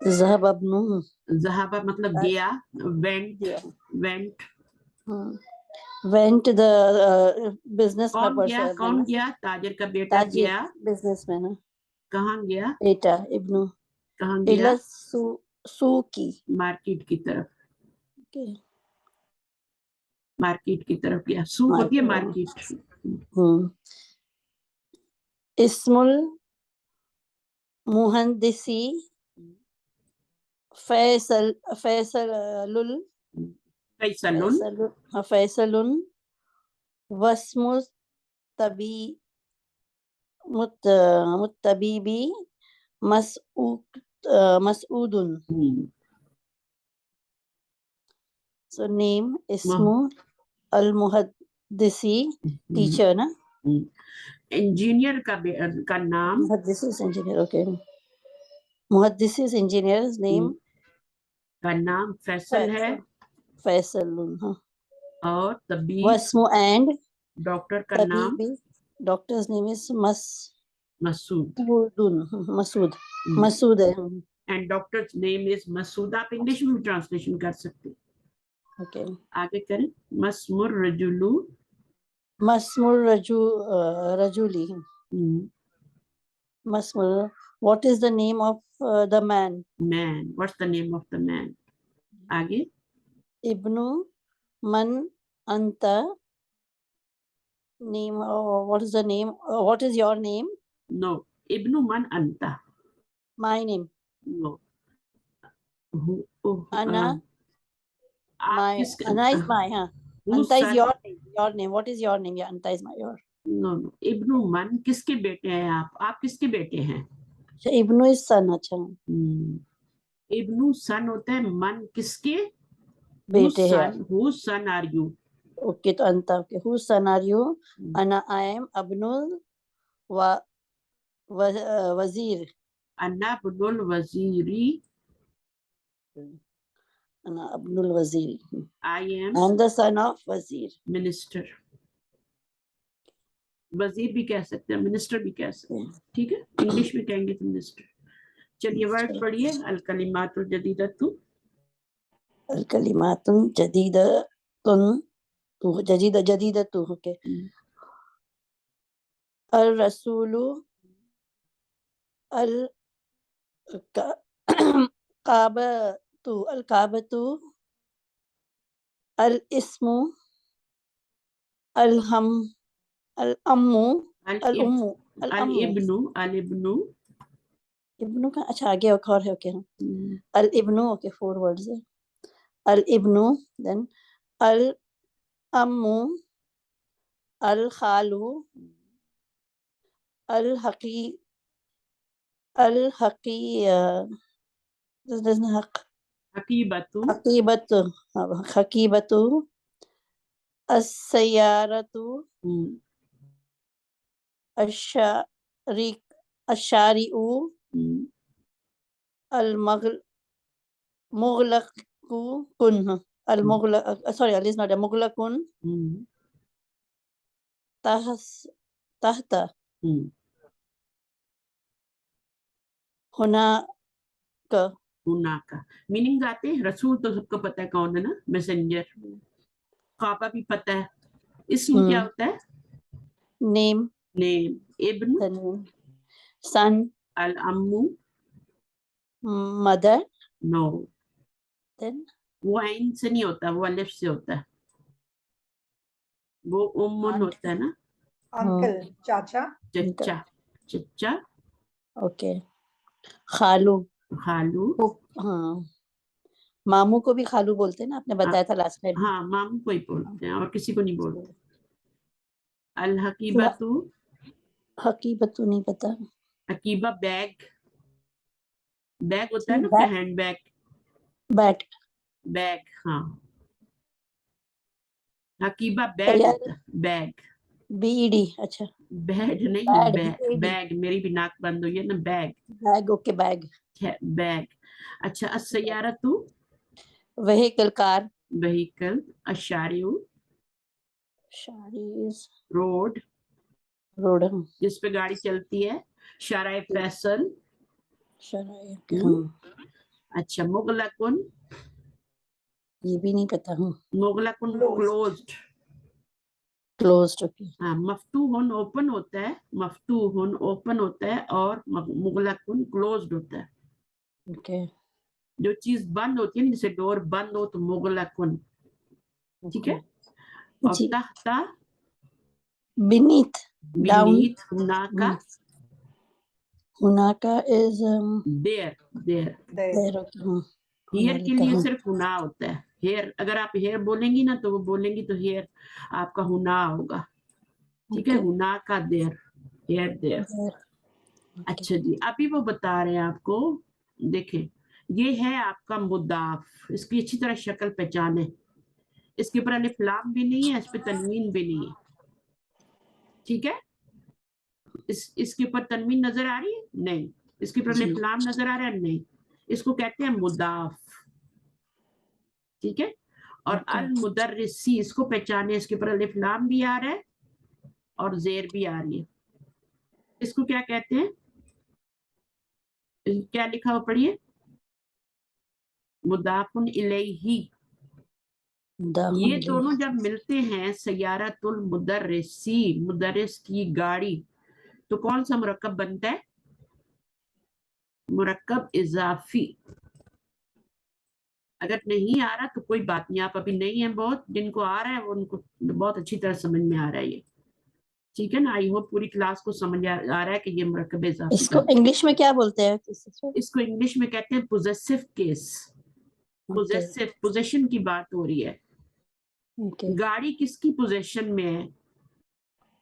ذهب مطلب گیا، went the business کون گیا؟ تاجر کا بیٹا گیا، بزنس مین، کہاں گیا؟ بیٹا ابن، کہاں گیا؟ سوق، مارکیٹ کی طرف، مارکیٹ کی طرف گیا، سوق ہوتی ہے مارکیٹ۔ اسمul muhandisi فیصلٌ فیصلٌ واسمُ متبیبی مسعودٌ. So name اسمو المحدثی teacher نا. انجینئر کا نام محدث is engineer. Okay. محدث is engineer's name کا نام فیصل ہے فیصل. ہاں. اور طبیب واسمو and ڈاکٹر کا نام طبیبی doctor's name is مسعود مسعود ہے. اینڈ ڈاکٹر نیم از مسعود. آپ انگلش میں بھی ٹرانسلیشن کر سکتے. Okay. آگے کریں. مسمر رجلو مسمر رجولی. مسمر. What is the name of the man? man. What's the name of the man? آگے. Ibnu man anta. Name. What is the name? What is your name? No. Ibnu man anta. My name. No. Ana. My. Ana is my. Huh? Anta is your name. Your name. What is your name? Yeah, Anta is my your. No. Ibnu man کس کے بیٹے ہیں آپ؟ آپ کس کے بیٹے ہیں؟ Ibnu is son. اچھا. ابنو سن ہوتا ہے. من کس کے بیٹے ہیں. whose son are you? Okay, تو Anta. Okay. Whose son are you? Ana, I am Abnul Wazir. Ana Abnul Waziri. Ana Abnul Waziri. I am the son of Wazir. minister. وزیر بھی کہہ سکتے ہیں, منسٹر بھی کہہ سکتے ہیں. ٹھیک ہے, انگلش میں کہیں گے تو منسٹر. چلیے ورڈ پڑھیے. الکلمات الجدیدۃ. الکلمات جدیدۃ. اوکے. الرسول الکعبۃ الاسم الام الابن. ابن کا اچھا آگے ایک اور ہے. اوکے. الابن. اوکے 4 words ہے. الابن. then الام الخال حقیبت السیارۃ الشارع مغلق تحت کا میننگ آتے ہیں. رسول تو سب کو پتہ ہے کون ہے نا, میسنجر. کعبہ بھی پتہ ہے. اسم کیا ہوتا ہے؟ نیم. ابن سن. الام مدر. نو. then وہ عین سے نہیں ہوتا, وہ الف سے ہوتا ہے. وہ امن ہوتا ہے نا. انکل, چاچا. چچا. اوکے. خالو. ہاں. ماموں کو بھی خالو بولتے ہیں نا, آپ نے بتایا تھا لاسٹ ٹائم. ہاں, ماموں کو ہی بولتے ہیں اور کسی کو نہیں بولتے. الحقیبۃ. حقیبت نہیں پتا. حقیبہ بیگ ہوتا ہے نا, ہینڈ بیگ. بیگ. ہاں, حقیبہ بیگ ہوتا ہے. بیگ. BED. اچھا. بیڈ نہیں, بیگ. میری بھی ناک بند ہوئی ہے نا. بیگ. اوکے. بیگ. اچھا. السیارۃ وہیکل, کار. وہیکل. الشارع روڈ جس پہ گاڑی چلتی ہے. شارع فیصل. اچھا. مغلقن. یہ بھی نہیں پتا ہوں. مغلقن کلوزڈ. ہاں. مفتوحن اوپن ہوتا ہے. اور مغلقن کلوزڈ ہوتا ہے. اوکے. جو چیز بند ہوتی ہے نا, جیسے ڈور بند ہو تو مغلقن. ٹھیک ہے. اور تحت beneath. ہناکا hunaka is there there there, okay, here के hunalika, लिए सिर्फ हुना होता है। हेयर अगर आप हेयर बोलेंगी ना तो वो बोलेंगी तो हेयर आपका हुना होगा, ठीक है, okay, हुना का there, here there. there, okay, अच्छा जी, अभी वो बता रहे हैं आपको, देखें ये है आपका मुदाफ, इसकी अच्छी तरह शक्ल पहचाने, इसके ऊपर अलिफ लाम भी नहीं है, इस पे तनवीन भी नहीं है, ठीक है, इसके ऊपर तनवीन नजर आ रही है नहीं, इसके ऊपर अलिफ जी, लाम नजर आ रहा है नहीं, इसको कहते हैं मुदाफ, ठीक है। और okay, अल मुदर्रिसी इसको पहचाने, इसके ऊपर अलिफ लाम भी आ रहा है और जेर भी आ रही है, इसको क्या कहते हैं, क्या लिखा हो पढ़िए, मुदाफुन इलैही। दाखुल ये इlayhi, दोनों जब मिलते हैं सयारतुल मुदर्रिसी, मुदर्रिस की गाड़ी, तो कौन सा मुरक्कब बनता है, मुरक्कब इजाफी। अगर नहीं आ रहा तो कोई बात नहीं, आप अभी नहीं है बहुत, जिनको आ रहा है वो उनको बहुत अच्छी तरह समझ में आ रहा है ये, ठीक है ना। आई होप पूरी क्लास को समझ आ रहा है कि ये मुरक्कब इजाफी इसको का, इंग्लिश में क्या बोलते हैं? इसको इंग्लिश में कहते हैं पोजेसिव केस, पोजेसिव, पोजेशन की बात हो रही है, ओके, गाड़ी किसकी पोजेशन में है,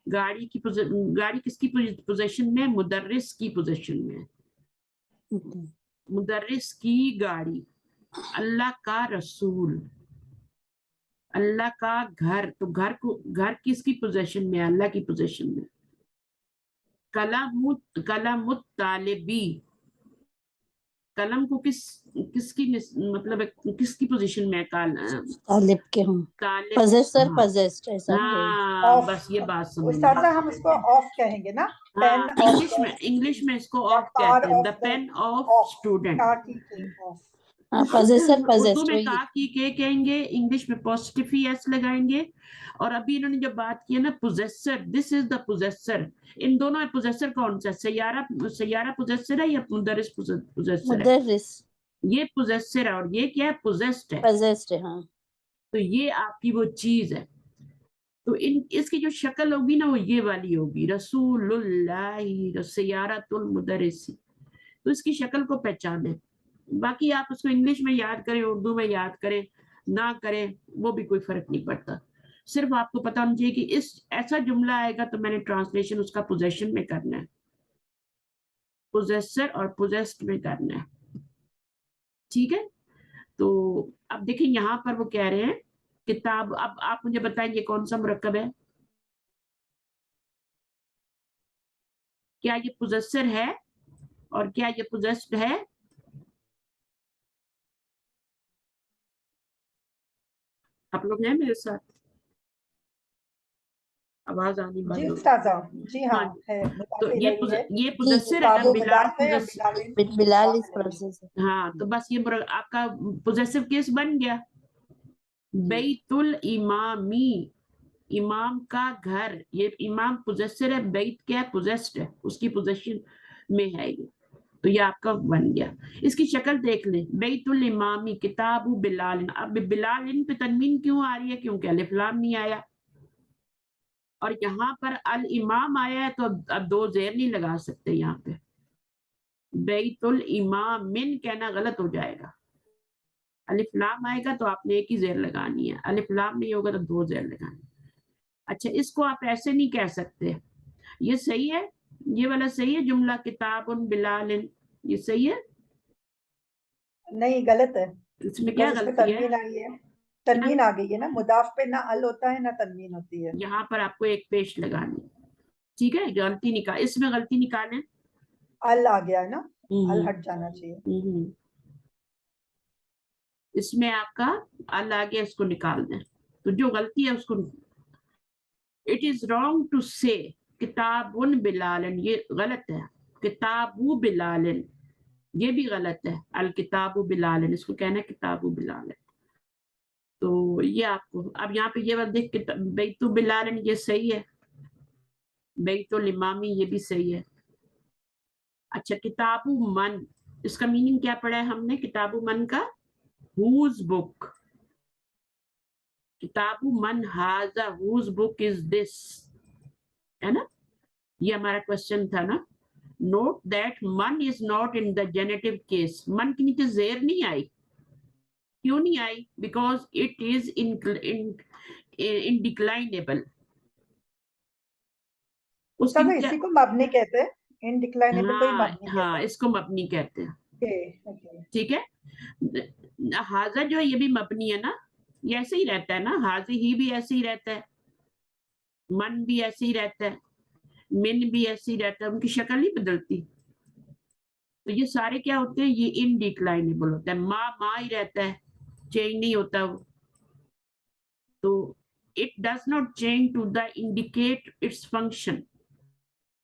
गाड़ी किसकी पोजीशन में, मुदर्रिस की पोजीशन में, ओके, मुदर्रिस की गाड़ी, अल्लाह का रसूल, अल्लाह का घर, तो घर किसकी पोजीशन में, अल्लाह की पोजीशन में, कलमुत तालिबी, कलम को किसकी मतलब किसकी पोजीशन में है, तालिब के हूँ, तालिब, possessor, हाँ possessed, ऐसा ना हो। हाँ, ऑफ, बस ये बात समझ में, उस्ताद हम इसको ऑफ कहेंगे ना, हाँ पेन ऑफ, इंग्लिश में इसको या ऑफ कहते हैं, car the of, pain of of, student. Car की ऑफ, हाँ, possessor, उर्दू possessed, में वही, का की के कहेंगे, इंग्लिश में पॉजिटिव एस लगाएंगे। और अभी इन्होंने जब बात की है ना possessor, this is the possessor, इन दोनों में पोजेसर कौन सा है, सैयारा पोजेसर है या मुदर्रिस पोजेसर है, मुदर्रिस, ये पोजेसर है और ये क्या है, पोजेस्ड है, possessed है, हाँ, तो ये आपकी वो चीज है। तो इसकी जो शक्ल होगी ना वो ये वाली होगी, रसूलुल्लाह सैयारतुल मुदर्रिसी, तो इसकी शक्ल को पहचाने, बाकी आप उसको इंग्लिश में याद करें, उर्दू में याद करें, ना करें, वो भी कोई फर्क नहीं पड़ता, सिर्फ आपको पता होना चाहिए कि इस ऐसा जुमला आएगा तो मैंने ट्रांसलेशन उसका पोजेशन में करना है, पोजेसर और पोजेस्ड में करना है, ठीक है। तो अब देखिए यहाँ पर वो कह रहे हैं किताब, अब आप मुझे बताएंगे कौन सा मुरक्कब है, क्या ये पोजेसर है और क्या ये पोजेस्ड है, आप लोग हैं मेरे साथ, आवाज आनी जी बंद हो, उस्ताद, जी हाँ हाँ, है, तो मुदाफ इलैही है, ये पोजेसर है ना, किताबो बिलाल मुदाफ है, बिलाल इस मुदाफ इलैही। possessor, हाँ, तो बस ये आपका पोजेसिव केस बन गया, बैतुल इमामी, इमाम का घर, ये इमाम पोजेसर है, बैत क्या है, पोजेस्ड है, उसकी पोजेशन में है ये, तो ये आपका बन गया। इसकी शक्ल देख लें, बैतुल इमामी किताबु बिलाल, अब बिलाल इन पे तनवीन क्यों आ रही है, क्योंकि अलिफ लाम नहीं आया, और यहाँ पर अल इमाम आया है, तो अब दो जेर नहीं लगा सकते यहाँ पे, बैतुल इमाम मिन कहना गलत हो जाएगा, अलिफ लाम आएगा तो आपने एक ही जेर लगानी है, अलिफ लाम नहीं होगा तो दो जेर लगानी है। अच्छा, इसको आप ऐसे नहीं कह सकते, ये सही है, ये वाला सही है जुमला, किताबुन बिलालिन, ये सही है, नहीं गलत है, इसमें क्या बिकॉज इसमें गलती है, तनवीन आई है, तनवीन आ गई है ना, मुदाफ पे ना अल होता है ना तनवीन होती है, यहाँ पर आपको एक पेश लगानी, ठीक है, गलती निकाल, इसमें गलती निकालें, अल आ गया है ना, अल हट जाना चाहिए, इसमें आपका अल आ गया, इसको निकाल दें, तो जो गलती है उसको, इट इज रॉन्ग टू से किताबुन बिलालन, ये गलत है, किताबु बिलालन ये भी गलत है, अल किताबु बिलालन इसको कहना है किताबु बिलालन, तो ये आपको अब यहाँ पे ये बात देख, बैतु बिलालन ये सही है, बैतुल इमामी ये भी सही है। अच्छा, किताबु मन, इसका मीनिंग क्या पढ़ा है हमने, किताबु मन का, हुज बुक, किताबु मन हाजा, हुज बुक इज दिस, है ना, ये हमारा क्वेश्चन था ना, note that man is not in the genitive case. Man के नीचे जेर नहीं आई. क्यों नहीं आई? Because it is indeclinable. उसके सब नीचे इसी को मबनी कहते हैं, इनडिक्लाइनेबल को ही मबनी कहते हाँ, इसको मबनी कहते हैं. हैं. ठीक है. हाजा जो है ये भी मबनी है ना, ये ऐसे ही रहता है ना. हाजी ही भी ऐसे ही रहता है, मन भी ऐसे ही रहता है, मिन भी ऐसे ही रहता है, उनकी शक्ल नहीं बदलती. तो ये सारे क्या होते हैं? ये इनडिक्लाइनेबल होता है. माँ ही रहता है, चेंज नहीं होता वो. तो it does not change to the indicate it's function.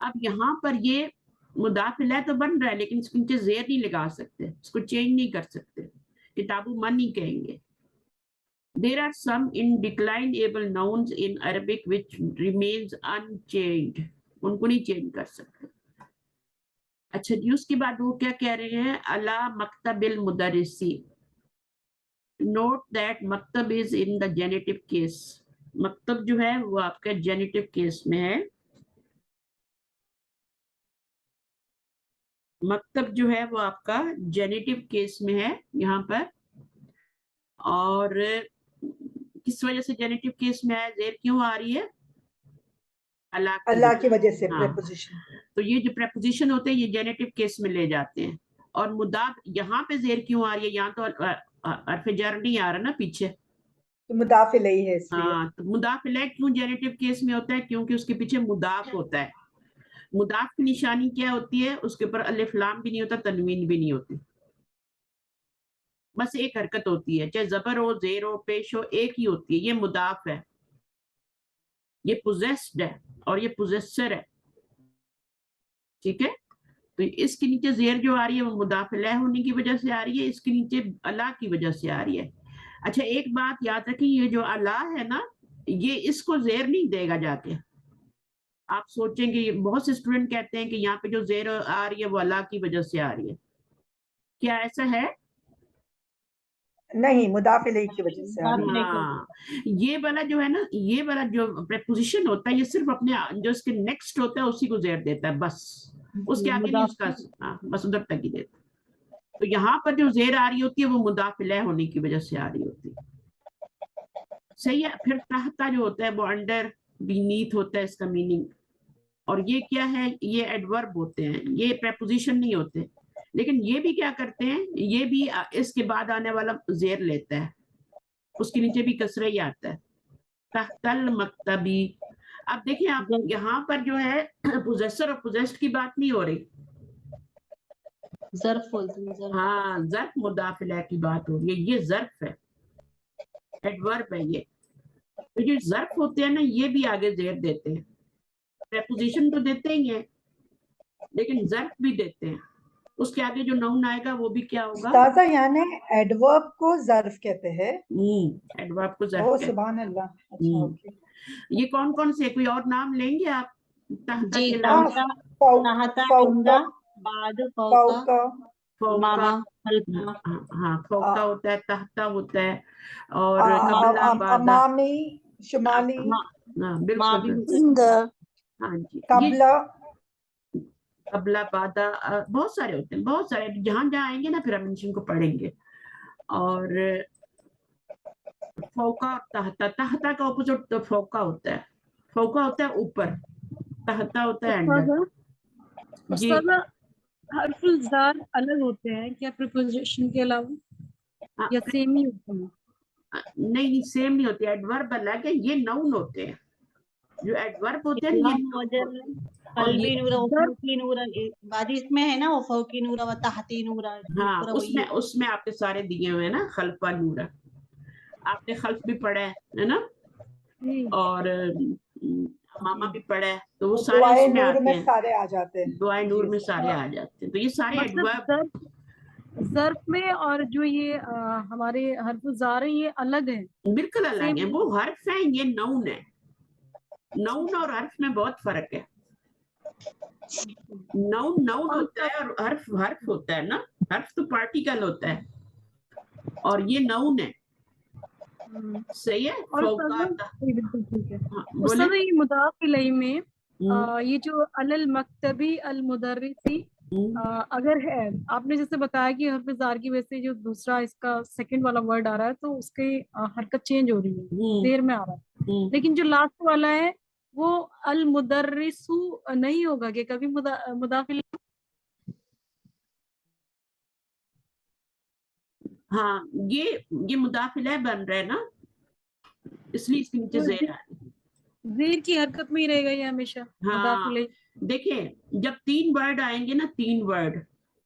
अब यहाँ पर ये मुदाफिल है तो बन रहा है, लेकिन इसके नीचे जेर नहीं लगा सकते, इसको चेंज नहीं कर सकते. किताबू मन ही कहेंगे. There are some indeclinable nouns in Arabic which remains unchanged. उनको नहीं चेंज कर सकते. अच्छा जी, उसके बाद वो क्या कह रहे हैं? अला मक्तबिल मुदर्रिसी. Note that मक्तब is in the genitive case. मक्तब जो है वो आपका genitive case में है. मक्तब जो है वो आपका जेनेटिव केस में है यहाँ पर. और किस वजह से जेनेटिव केस में है? जेर क्यों आ रही है? अल्लाह की वजह से. हाँ. प्रेपोजिशन. तो ये जो प्रेपोजिशन होते हैं ये जेनेटिव केस में ले जाते हैं. और मुदाफ यहाँ पे जेर क्यों आ रही है? यहाँ तो हर्फ जर नहीं आ रहा ना पीछे. तो मुदाफ इलैही है इसलिए. हाँ, तो मुदाफ इलैही क्यों जेनेटिव केस में होता है? क्योंकि उसके पीछे मुदाफ होता है. मुदाफ की निशानी क्या होती है? उसके ऊपर अलिफ लाम भी नहीं होता, तनवीन भी नहीं होती, बस एक हरकत होती है. चाहे जबर हो, जेर हो, पेश हो, एक ही होती है. ये मुदाफ है, ये पोजेस्ड है और ये पोजेसर है. ठीक है. तो इसके नीचे जेर जो आ रही है वो मुदाफ इलैही होने की वजह से आ रही है, इसके नीचे अला की वजह से आ रही है. अच्छा, एक बात याद रखें, ये जो अला है ना, ये इसको जेर नहीं देगा जाके. आप सोचेंगे, बहुत से स्टूडेंट कहते हैं कि यहाँ पे जो जेर आ रही है वो अल्लाह की वजह से आ रही है. क्या ऐसा है? नहीं, मुदाफ इलैही की वजह से आ रही है. हाँ, ये वाला जो है ना, ये वाला जो प्रेपोजिशन होता है ये सिर्फ अपने जो इसके नेक्स्ट होता है उसी को जेर देता है, बस. उसके आगे नहीं उसका. हाँ, बस उधर तक ही देता है. तो यहाँ पर जो जेर आ रही होती है वो मुदाफ इलैही होने की वजह से आ रही होती है. सही है. फिर तहता जो होता है वो अंडर बीनीथ होता है इसका मीनिंग. और ये क्या है? ये एडवर्ब होते हैं, ये प्रेपोजिशन नहीं होते. लेकिन ये भी क्या करते हैं? ये भी इसके बाद आने वाला जेर लेता है, उसके नीचे भी कसरा ही आता है. तहतल मक्तबी. अब देखिए आप यहाँ पर जो है पोजेसर और पोजेस्ड की बात नहीं हो रही. ज़र्फ बोलते हैं, ज़र्फ. हाँ, ज़र्फ मुदाफ इलैही की बात हो रही है. ये ज़र्फ है, एडवर्ब है ये. तो जो ज़र्फ होते हैं ना, ये भी आगे जेर देते हैं. प्रेपोजिशन तो देते ही हैं, लेकिन ज़र्फ भी देते हैं. उसके आगे जो नाउन आएगा वो भी क्या होगा? उस्ताज़ा, यानी एडवर्ब को ज़र्फ कहते हैं. एडवर्ब को ज़र्फ ओ कहते हैं. सुभान अल्लाह. अच्छा, ओके. ये कौन कौन से? कोई और नाम लेंगे आप? तहता जी, के अलावा? तहता, इंदा, बाद, फौका, फौका. मामा, हल्का. हाँ, फौका होता है, तहता होता है, और कबला, बादा. अमामी, शुमाली. हाँ, माँ भी बिल्कुल. इंदा. हाँ जी. कबला. कबला, बादा, बहुत सारे होते हैं, बहुत सारे. जहां जहां आएंगे ना फिर हम इनको पढ़ेंगे. और फौका और तहता. तहता का ऑपोजिट तो फौका होता है. फौका होता है ऊपर, तहता होता है अंडर. जी, हर्फुल जार अलग होते हैं क्या प्रीपोजिशन के अलावा, या सेम ही होते हैं? नहीं, सेम नहीं होते. एडवर्ब अलग है, ये नाउन होते हैं. जो एडवर्ब होते हैं ये कल्बी नूरा, फौकी नूरा. बादी इसमें है ना, वो फौकी नूरा व तहती नूरा. हाँ, उसमें आपके सारे दिए हुए हैं ना. खल्फा नूरा, आपने खल्फ भी पढ़ा है ना, और मामा भी पढ़ा है. तो वो सारे उसमें आते हैं, सारे आ जाते हैं. दुआए नूर में सारे आ जाते हैं. तो ये सारे एडवर्ब ज़र्फ में. और जो ये हमारे हर्फ जार है ये अलग है, बिल्कुल अलग है. वो हर्फ है, ये नाउन है. नाउन और हर्फ में बहुत फर्क है. नाउन होता है और हर्फ होता है ना. हर्फ तो पार्टिकल होता है और ये नाउन है. सही है. बिल्कुल ठीक है. ये मुदाफ इलैही में ये जो अलल मकतबी अल मुदर्रिसी अगर है, आपने जैसे बताया कि हर्फ जार की वजह से जो दूसरा इसका सेकंड वाला वर्ड आ रहा है तो उसकी हरकत चेंज हो रही है, देर में आ रहा है, लेकिन जो लास्ट वाला है वो अल मुदर्रिसु नहीं होगा कि कभी मुदाफिल? हाँ, ये मुदाफिला बन रहा है ना, इसलिए इसके नीचे तो ज़ेर आ रही है। ज़ेर की हरकत में ही रहेगा ये हमेशा हाँ, मुदाफिल? देखिए जब 3 वर्ड आएंगे ना, 3 वर्ड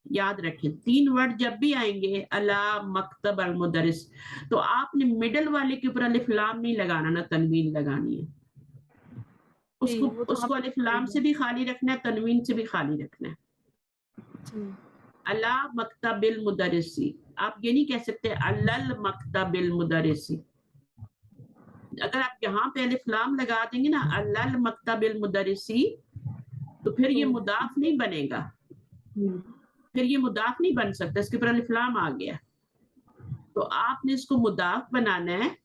याद रखें, 3 वर्ड जब भी आएंगे, अला मकतब अल मुदरिस, तो आपने मिडल वाले के ऊपर अलिफ लाम नहीं लगाना ना, तनवीन लगानी है। उसको अलिफ लाम से भी खाली रखना है, तनवीन से भी खाली रखना है। अला मकतबिल मुदरिसी, आप ये नहीं कह सकते अल्लल मकतबिल मुदरिसी। अगर आप यहाँ पे अलिफ लाम लगा देंगे ना, अल्लल मकतबिल मुदरिसी, तो फिर ये मुदाफ नहीं बनेगा, फिर ये मुदाफ नहीं बन सकता, इसके ऊपर अलिफ लाम आ गया। तो आपने इसको मुदाफ बनाना है,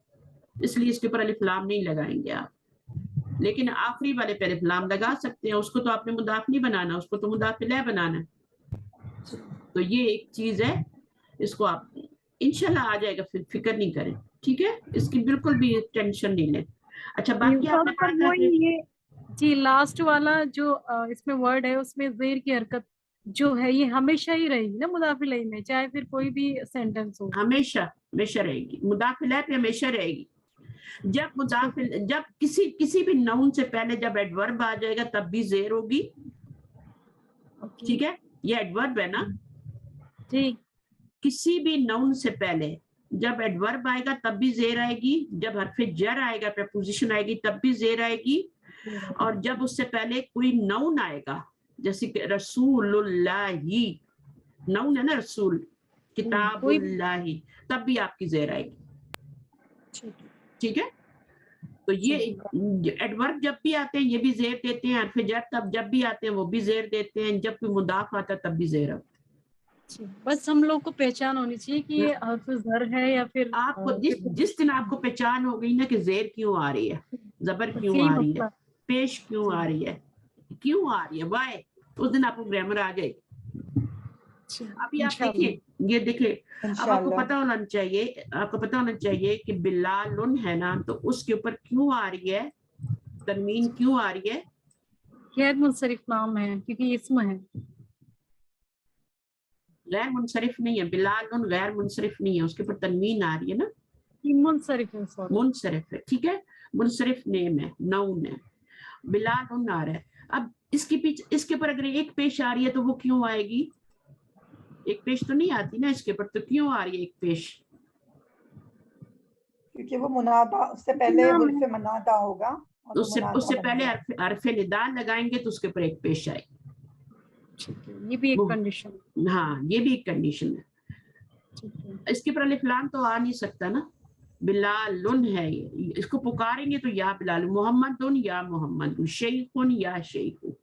इसलिए इसके ऊपर अलिफ लाम नहीं लगाएंगे आप, लेकिन आखिरी वाले पे अलिफ लाम लगा सकते हैं। उसको तो आपने मुदाफ नहीं बनाना, उसको तो मुदाफ इलैह बनाना है। तो ये एक चीज है, इसको आप इंशाल्लाह आ जाएगा, फिर फिक्र नहीं करें, ठीक है, इसकी बिल्कुल भी टेंशन नहीं लें। अच्छा, बाकी आपने पढ़ा था ये जी लास्ट वाला जो इसमें वर्ड है उसमें ज़ेर की हरकत जो है ये हमेशा ही रहेगी ना मुदाफिल में, चाहे फिर कोई भी सेंटेंस हो? हमेशा हमेशा रहेगी, मुदाफिल पे हमेशा रहेगी। जब मुदाफिल, जब किसी भी नाउन से पहले जब एडवर्ब आ जाएगा तब भी ज़ेर होगी, ठीक है, ये एडवर्ब है ना जी। किसी भी नाउन से पहले जब एडवर्ब आएगा तब भी ज़ेर आएगी, जब हरफ जर आएगा, प्रपोजिशन आएगी, तब भी ज़ेर आएगी, और जब उससे पहले कोई नाउन आएगा, जैसे कि रसूलुल्लाही, नाउन है ना रसूल, किताबुल्लाही, तब भी आपकी ज़ेर आएगी, ठीक है। तो ये एडवर्ब जब भी आते हैं ये भी ज़ेर देते हैं, हरफ जर तब जब भी आते हैं वो भी ज़ेर देते हैं, जब कोई मुदाफ आता है तब भी ज़ेर आता है। बस हम लोग को पहचान होनी चाहिए कि ये हर्फ ज़र है या फिर आपको जिस दिन आपको पहचान हो गई ना कि ज़ेर क्यों आ रही है, ज़बर क्यों आ रही है, पेश क्यों आ रही है, क्यों आ रही है, वाई, उस दिन आपको ग्रामर आ जाएगी। अभी आप देखिए, ये देखिए, अब आपको पता होना चाहिए, आपको पता होना चाहिए कि बिलालुन है ना, तो उसके ऊपर क्यों आ रही है तनवीन, क्यों आ रही है? गैर मुनसरिफ नाम है क्योंकि इसम है, गैर मुनसरिफ नहीं है, बिलालुन गैर मुनसरिफ नहीं है, उसके ऊपर तनवीन आ रही है ना, मुनसरिफ है, सॉरी मुनसरिफ है, ठीक है, मुनसरिफ नेम है, नाउन है, बिलालुन आ रहा है। अब इसके पीछे, इसके ऊपर अगर एक पेश आ रही है तो वो क्यों आएगी? एक पेश तो नहीं आती ना इसके ऊपर, तो क्यों आ रही है एक पेश? क्योंकि वो मुनादा, उससे पहले हुर्फ मुनादा होगा, और उससे पहले हरफ निदा लगाएंगे तो उसके ऊपर एक पेश आएगी। ये भी एक कंडीशन, हाँ, ये भी एक कंडीशन है। इसके ऊपर अलिफ लाम तो आ नहीं सकता ना, बिलालुन है ये, इसको पुकारेंगे तो या बिलाल, मोहम्मदुन या मोहम्मद, शेखुन या शेखु,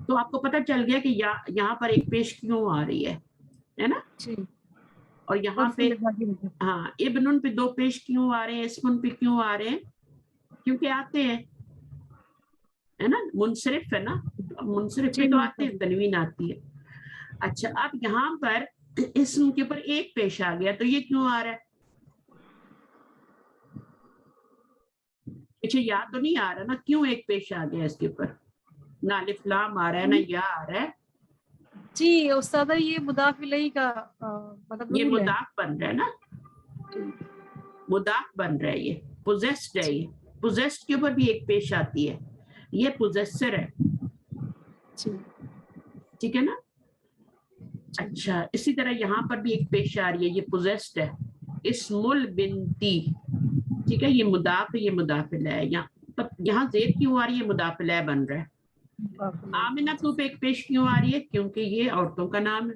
तो आपको पता चल गया कि यहाँ पर एक पेश क्यों आ रही है ना। और यहाँ पे हाँ, इब्नुन पे 2 पेश क्यों आ रहे हैं, इस्मुन पे क्यों आ रहे हैं? क्योंकि आते हैं, है ना, मुनसरिफ है ना, मुनसरिफ पे तो आते हैं, तनवीन आती है। अच्छा, अब यहाँ पर इस्म के ऊपर एक पेश आ गया, तो ये क्यों आ रहा है? अच्छा, याद तो नहीं आ रहा ना, क्यों एक पेश आ गया इसके ऊपर? ना अलिफ लाम आ रहा है ना या आ रहा है जी उस्ताद, ये मुदाफ इलैहि का मतलब ये मुदाफ बन रहा है ना, मुदाफ बन रहा है, ये पोजेस्ड है, ये पोजेस्ड के ऊपर भी एक पेश आती है, ये पोजेसर है, ठीक है ना। अच्छा, इसी तरह यहाँ पर भी एक पेश आ रही है, ये पोजेस्ड है, इस्मुल बिनती, ठीक है, ये मुदाफ है, ये मुदाफिल है, यहाँ ज़ेर क्यों आ रही है, मुदाफिल बन रहा है। आमिना तू पे एक पेश क्यों आ रही है? क्योंकि ये औरतों का नाम है,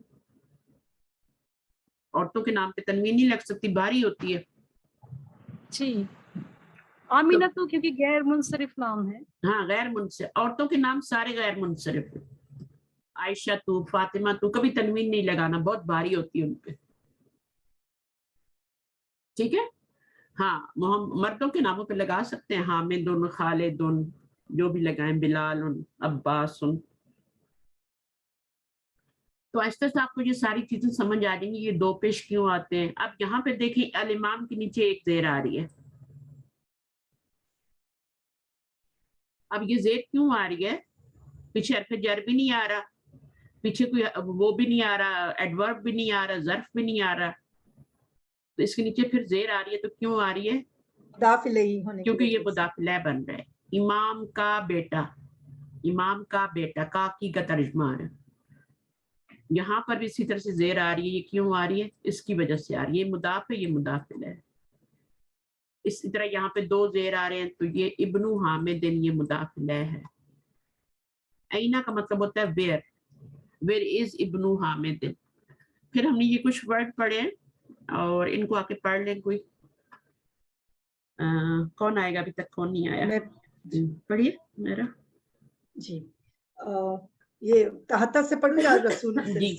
औरतों के नाम पे तनवीन नहीं लग सकती, भारी होती है जी। आमिना तो क्योंकि गैर मुनसरिफ नाम है, हाँ, गैर मुनसरिफ, औरतों के नाम सारे गैर मुनसरिफ है, आयशा तू, फातिमा तू, कभी तनवीन नहीं लगाना, बहुत भारी होती है उनपे, ठीक है। हाँ, मर्दों के नामों पे लगा सकते हैं, हामिदुन, खालिदुन, جو بھی لگائیں، بلال عباس. تو آہستہ سے آپ کو یہ ساری چیزیں سمجھ آ جائیں گی یہ دو پیش کیوں آتے ہیں. اب یہاں پہ دیکھیں الامام کے نیچے ایک زیر آ رہی ہے. اب یہ زیر کیوں آ رہی ہے؟ پیچھے حرف جر بھی نہیں آ رہا، پیچھے کوئی وہ بھی نہیں آ رہا، ایڈورب بھی نہیں آ رہا، ظرف بھی نہیں آ رہا. تو اس کے نیچے پھر زیر آ رہی ہے. تو کیوں آ رہی ہے؟ مضاف الیہ ہونے کی کیونکہ یہ وجہ سے. مضاف الیہ بن رہا ہے. امام کا بیٹا، امام کا بیٹا، کا کی کا ترجمہ ہے. یہاں پر بھی اسی طرح سے زیر آ رہی ہے. یہ کیوں آ رہی ہے؟ اس کی وجہ سے آ رہی ہے. یہ مضاف ہے، یہ مضاف الیہ ہے. اسی طرح یہاں پہ دو زیر آ رہے ہیں تو یہ ابن حامد، یہ مضاف الیہ ہے. اینا کا مطلب ہوتا ہے ویئر، ویئر از ابن حامد. پھر ہم نے یہ کچھ ورڈ پڑھے ہیں اور ان کو آ کے پڑھ لیں. کوئی کون آئے گا؟ ابھی تک کون نہیں آیا؟ میں پڑھیے میرا. جی یہ تحتا سے پڑھوں یا رسول سے؟ جی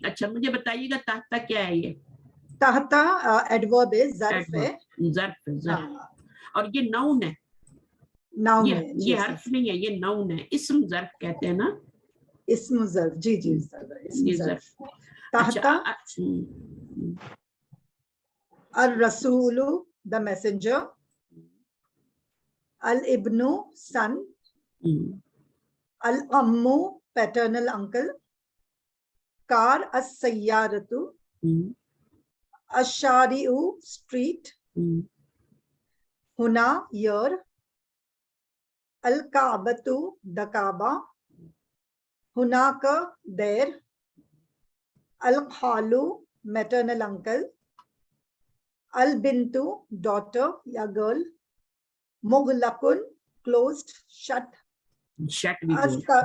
اچھا مجھے بتائیے گا تحتا کیا ہے؟ یہ تحتا ایڈورب ہے، ظرف ہے. ظرف، اور یہ نون ہے. ناؤن یہ ہے. یہ حرف نہیں ہے، یہ نون ہے. اسم ظرف کہتے ہیں نا. اسم ظرف. جی جی اسم یہ ظرف. اچھا. تحتا الرسول the messenger، الابن son، الام paternal uncle، کار السیارۃ، الشارع street، ہنا here، الکعبۃ the Kaaba، ہناک there، الخال maternal uncle، البنت daughter یا girl، مغلق closed shut، شٹ بھی بولتے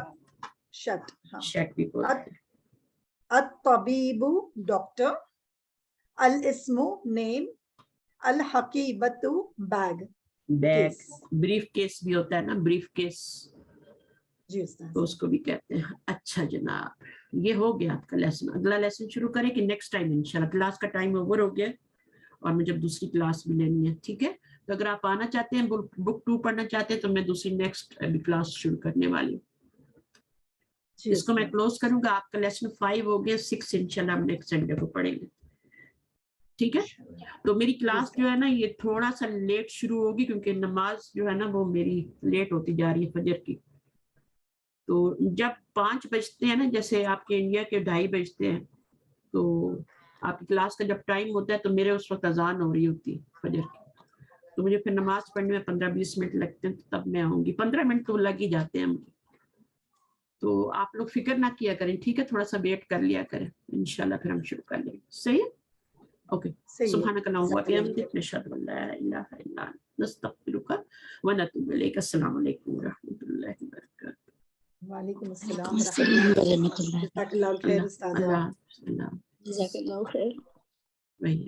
shut ہاں، شٹ بھی بولتے. الطبیب doctor، الاسم name، الحقیبۃ bag bag, case۔ Briefcase بھی ہوتا ہے نا، بریف کیس جی استاد تو اس کو بھی کہتے ہیں. اچھا جناب یہ ہو گیا آپ کا لیسن. اگلا لیسن شروع کریں کہ نیکسٹ ٹائم انشاءاللہ. کلاس کا ٹائم اوور ہو گیا اور مجھے دوسری کلاس بھی لینی ہے. ٹھیک ہے، تو اگر آپ آنا چاہتے ہیں، بک 2 پڑھنا چاہتے ہیں تو میں دوسری نیکسٹ کلاس شروع کرنے والی ہوں. اس کو میں کلوز کروں گا. آپ کا لیسن 5 ہو گیا، 6 انشاءاللہ ہم نیکسٹ سنڈے کو پڑھیں گے. ٹھیک ہے، تو میری کلاس جو ہے نا یہ تھوڑا سا لیٹ شروع ہوگی کیونکہ نماز جو ہے نا وہ میری لیٹ ہوتی جا رہی ہے فجر کی. تو جب 5 بجتے ہیں نا، جیسے آپ کے انڈیا کے 2:30 بجتے ہیں، تو آپ کی کلاس کا جب ٹائم ہوتا ہے تو میرے اس وقت اذان ہو رہی ہوتی ہے فجر کی. تو مجھے پھر نماز پڑھنے میں 15-20 منٹ لگتے ہیں، تب میں آؤں گی. 15 منٹ تو لگ ہی جاتے ہیں ہم. تو آپ لوگ فکر نہ کیا کریں. ٹھیک ہے، تھوڑا سا ویٹ کر لیا کریں. انشاءاللہ پھر ہم شروع کر لیں گے. صحیح ہے؟ اوکے. سبحانک اللہم و بحمدک، نشہد ان لا الہ الا انت، نستغفرک و نتوب الیک. السلام علیکم و رحمۃ اللہ وبرکاتہ. وعلیکم السلام السلام ورحمۃ ورحمۃ اللہ. اللہ. جزاک اللہ خیر استاذہ. اللہ جزاک اللہ خیر. وہی